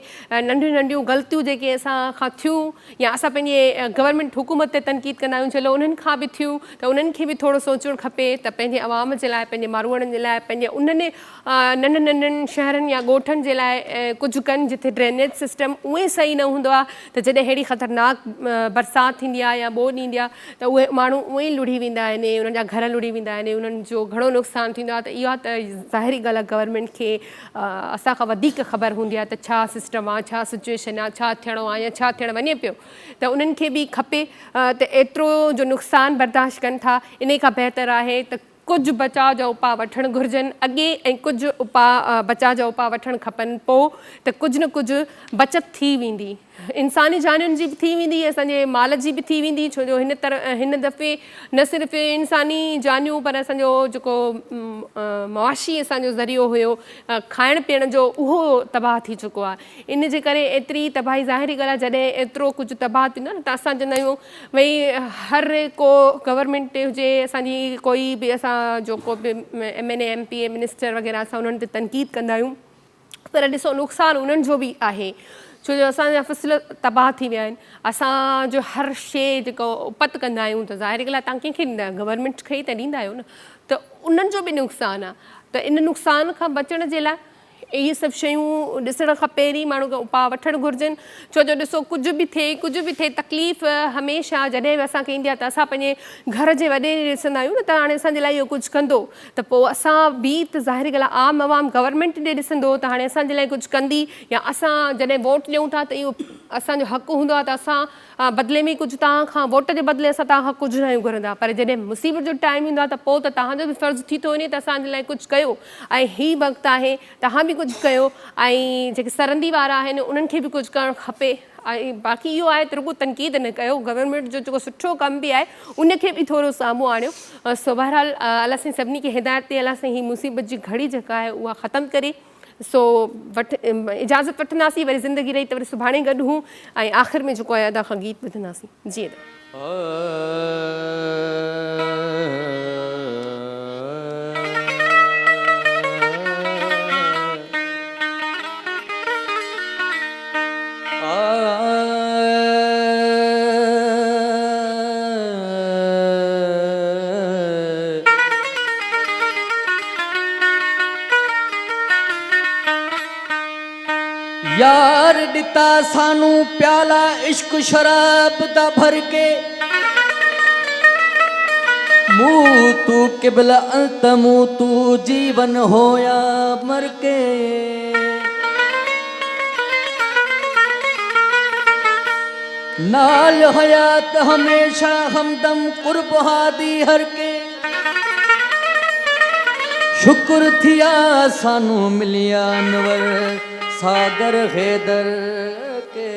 नंढियूं नंढियूं ग़लतियूं जेके असां खां थियूं या असां पंहिंजे गवर्नमेंट हुकूमत ते तनक़ीद कंदा आहियूं चलो उन्हनि खां बि थियूं त उन्हनि खे बि थोरो सोचणु खपे त पंहिंजे अवाम जे लाइ पंहिंजे माण्हुनि जे लाइ पंहिंजे उन्हनि नंढनि नंढनि शहरनि या ॻोठनि जे लाइ कुझु कनि जिथे ड्रेनेज सिस्टम उहे सही न हूंदो आहे त जॾहिं अहिड़ी ख़तरनाक बरसाति थींदी आहे या ॿोॾि ईंदी आहे त उहे माण्हू उहे ई लुड़ी वेंदा आहिनि उन्हनि जा घर लुड़ी वेंदा आहिनि उन्हनि जो घणो नुक़सानु थींदो आहे त इहा त ज़ाहिरी ॻाल्हि आहे गवर्नमेंट खे असांखां वधीक ख़बर हूंदी आहे त छा सिस्टम आहे छा सिचुएशन आहे छा थियणो आहे या छा थियणु वञे पियो त उन्हनि खे बि खपे त एतिरो जो नुक़सानु बर्दाश्त कनि था इन खां बहितर आहे त कुझु बचाव जा उपाउ वठणु घुरिजनि अॻे ऐं कुझु बचाव जा उपाउ वठणु खपनि पोइ त कुझु न कुझु बचति थी वेंदी इंसानी जानियुनि जी बि थी वेंदी असांजे माल जी बि थी वेंदी छो जो हिन दफ़े न सिर्फ़ु इंसानी जानियूं पर असांजो जेको मुआशी असांजो ज़रियो हुयो खाइण पीअण जो उहो तबाह थी चुको आहे इन जे करे एतिरी तबाही ज़ाहिरी ॻाल्हि आहे जॾहिं एतिरो कुझु तबाह थींदो न त असां चवंदा आहियूं भई हर को गवर्नमेंट हुजे असांजी कोई बि असां जेको बि MNA MPA मिनिस्टर वग़ैरह असां उन्हनि ते तनक़ीद कंदा आहियूं पर ॾिसो नुक़सानु उन्हनि जो बि आहे छो जो असांजा फ़सुल तबाह थी विया आहिनि असांजो हर शइ जेको उपत कंदा आहियूं त ज़ाहिरी ॻाल्हि आहे तव्हां कंहिंखे ॾींदा आहियो गवर्नमेंट खे ई त ॾींदा आहियो न त उन्हनि जो बि नुक़सानु आहे त इन नुक़सान खां बचण जे लाइ इहे सभु शयूं ॾिसण खां पहिरीं माण्हू खे उपाउ वठणु घुरिजनि छो जो ॾिसो कुझु बि थिए तकलीफ़ हमेशह जॾहिं बि असांखे ईंदी आहे त असां पंहिंजे घर जे वॾे ॾिसंदा आहियूं न त हाणे असांजे लाइ इहो कुझु कंदो त पोइ असां बि त ज़ाहिरी ॻाल्हि आहे आम अवाम गवर्नमेंट ॾे ॾिसंदो त हाणे असांजे लाइ कुझु कंदी या असां जॾहिं वोट ॾियूं था त इहो असांजो हक़ु हूंदो आहे त असां बदिले में कुझु तव्हां खां वोट जे बदिले असां तव्हां खां कुझु न आहियूं घुरंदा पर जॾहिं मुसीबत जो टाइम ईंदो आहे त पोइ त तव्हांजो बि फ़र्ज़ु थी थो वञे त असांजे लाइ कुझु कयो ऐं हीउ वक़्तु आहे तव्हां बि कुझु कयो ऐं जेके सरहंदी वारा आहिनि उन्हनि खे बि कुझु करणु खपे ऐं बाक़ी इहो आहे त रुॻो तनक़ीद न कयो गवर्नमेंट जो जेको सुठो कमु बि आहे उनखे बि थोरो साम्हूं आणियो सो बहरहाल अलाह साईं सभिनी खे हिदायत ते अलाह साईं हीअ मुसीबत जी घड़ी जेका आहे उहा ख़तमु करे सो इजाज़त वठंदासीं वरी ज़िंदगी रही त वरी सुभाणे गॾु हूं ऐं आख़िर में जेको आहे अदा खां गीत ॿुधंदासीं जी यार दिता सानू प्याला इश्क शराब दा भर के मुँह तू किबला अंत मुँह तू जीवन होया मर के नाल हयात हमेशा हमदम कुर्ब हादी हर के शुक्र थिया सानू मिलिया नवर सागर हैदर के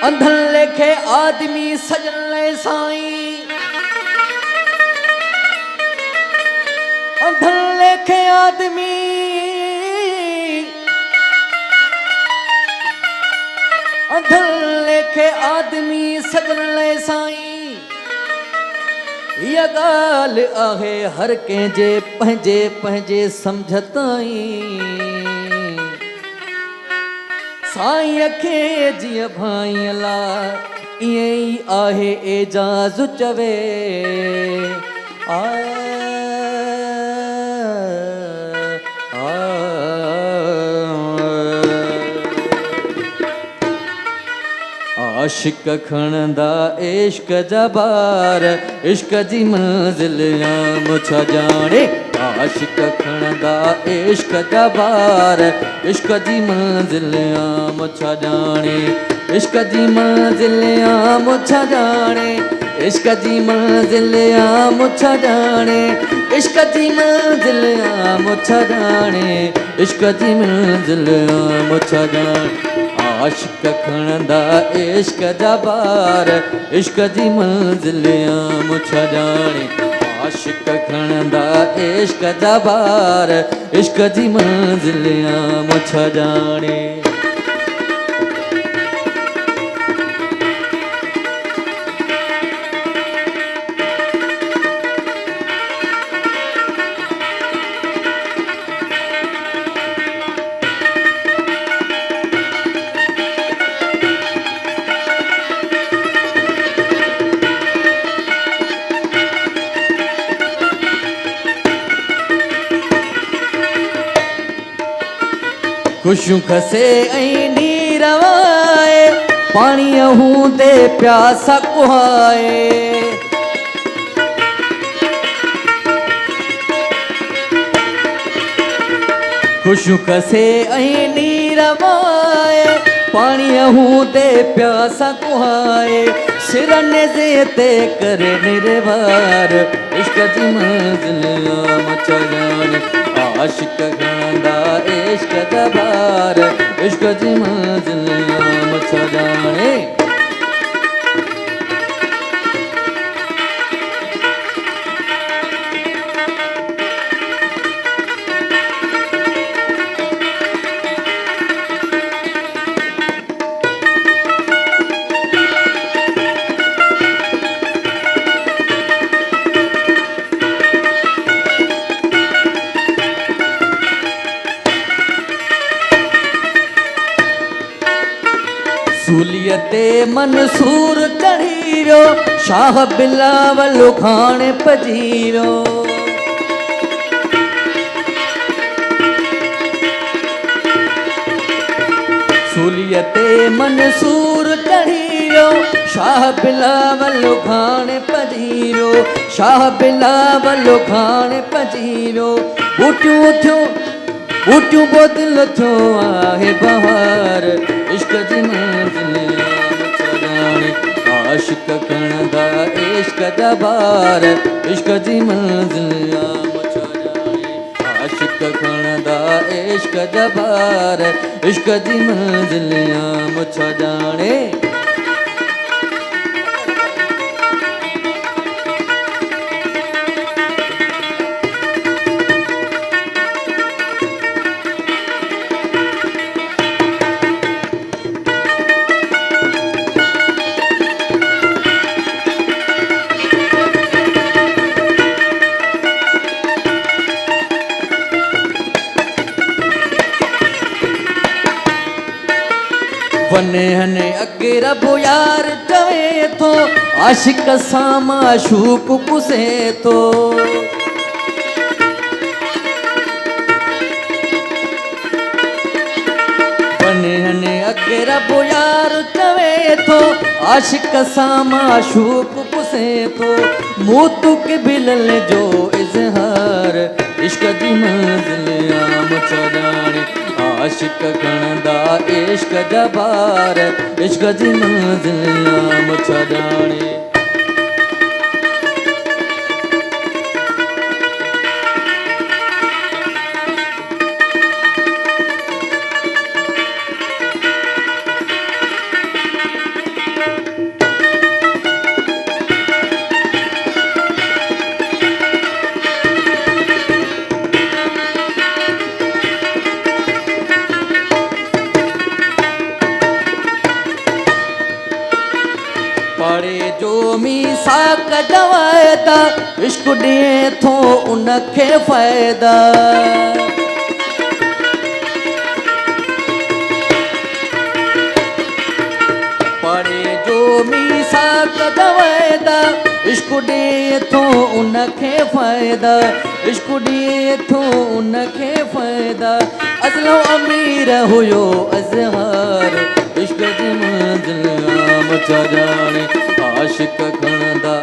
अंधन लेखे आदमी सजन ले साईं अंधन लेखे आदमी अंधल लेखे आदमी सजन ले साईं इहा ॻाल्हि आहे हर कंहिंजे पंहिंजे पंहिंजे सम्झ ताईं साईं खे जीअं भाईअ लाइ ईअं ई आहे एजाज़ चवे आशिक खणंदा इश्क जा बार इश्क जी मंज़िल आम छा ॼाणे आशिक खणंदा इश्क जा बार इश्क जी मंज़िल आम छा ॼाणे इश्क जी मंज़िल आम छा ॼाणे इश्क जी मंज़िल आम छा ॼाणे इश्क जी मंज़िल आम छा ॼाणे इश्क जी मंज़िल आम छा ॼाणे आशिक खणंदा इश्क जा बार इश्क जी मंज़िल आम छा ॼाणे आशिक खणंदा इश्क जा बार इश्क जी मंज़िल आम छा ॼाणे खुशियूं खसे ऐं नीर वहाए पाणीअ हूंदे प्यासा कुहाए खुशियूं खसे ऐं नीर वहाए पाणीअ हूंदे प्यासा कुहाए सिरने जे ते करे निरवार इश्क जी मंज़िल आम छा ॼाणे आशिक खणंदा इश्क जा बार इश्क जी मंज़िल आम छा ॼाणे सूलीअ ते मंसूर चढ़ी वियो शाह बिलावल खाणे पजी वियो सूलीअ ते मंसूर चढ़ी वियो शाह बिलावल खाणे पजी वियो शाह बिलावल खाणे पजी वियो बूटियूं थियूं बूटियूं बोदिल थियो आहे बहार इश्क जी मंज़िल आम छा ॼाणे आशिक खणंदा इश्क जा बार इश्क जी मंज़िल आम छा ॼाणे आशिक खणंदा इश्क जा बार इश्क जी मंज़िल आम छा ॼाणे वने हने अगे रब यार चवे थो आशिक सां माशूक पुसे थो वने हने अगे रब यार चवे थो आशिक सां माशूक पुसे थो मूं के बिलल जो इज़हार इश्क जी मंज़िल आम छा ॼाणे आशिक खणंदा इश्क जा बार इश्क जी मंज़िल आम छा ॼाणे पाड़े जो मीसाक जवायदा इश्क ॾिए थो उनखे फ़ाइदा पाड़े जो मीसाक जवायदा इश्क ॾिए थो उनखे फ़ाइदा इश्क ॾिए थो उनखे फ़ाइदा असलो अमीर हुयो अज़हार इश्क जी मंज़िल आम छा ॼाणे आशिक खणंदा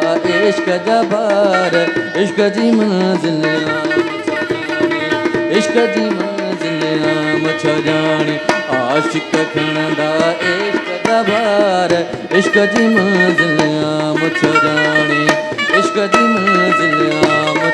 इश्क जा भार इश्क जी मंज़िल आम छा ॼाणे इश्क जी मंज़िल आम छा ॼाणे आशिक खणंदा इश्क जा भार इश्क जी मंज़िल आम छा ॼाणे इश्क जी मंज़िल आम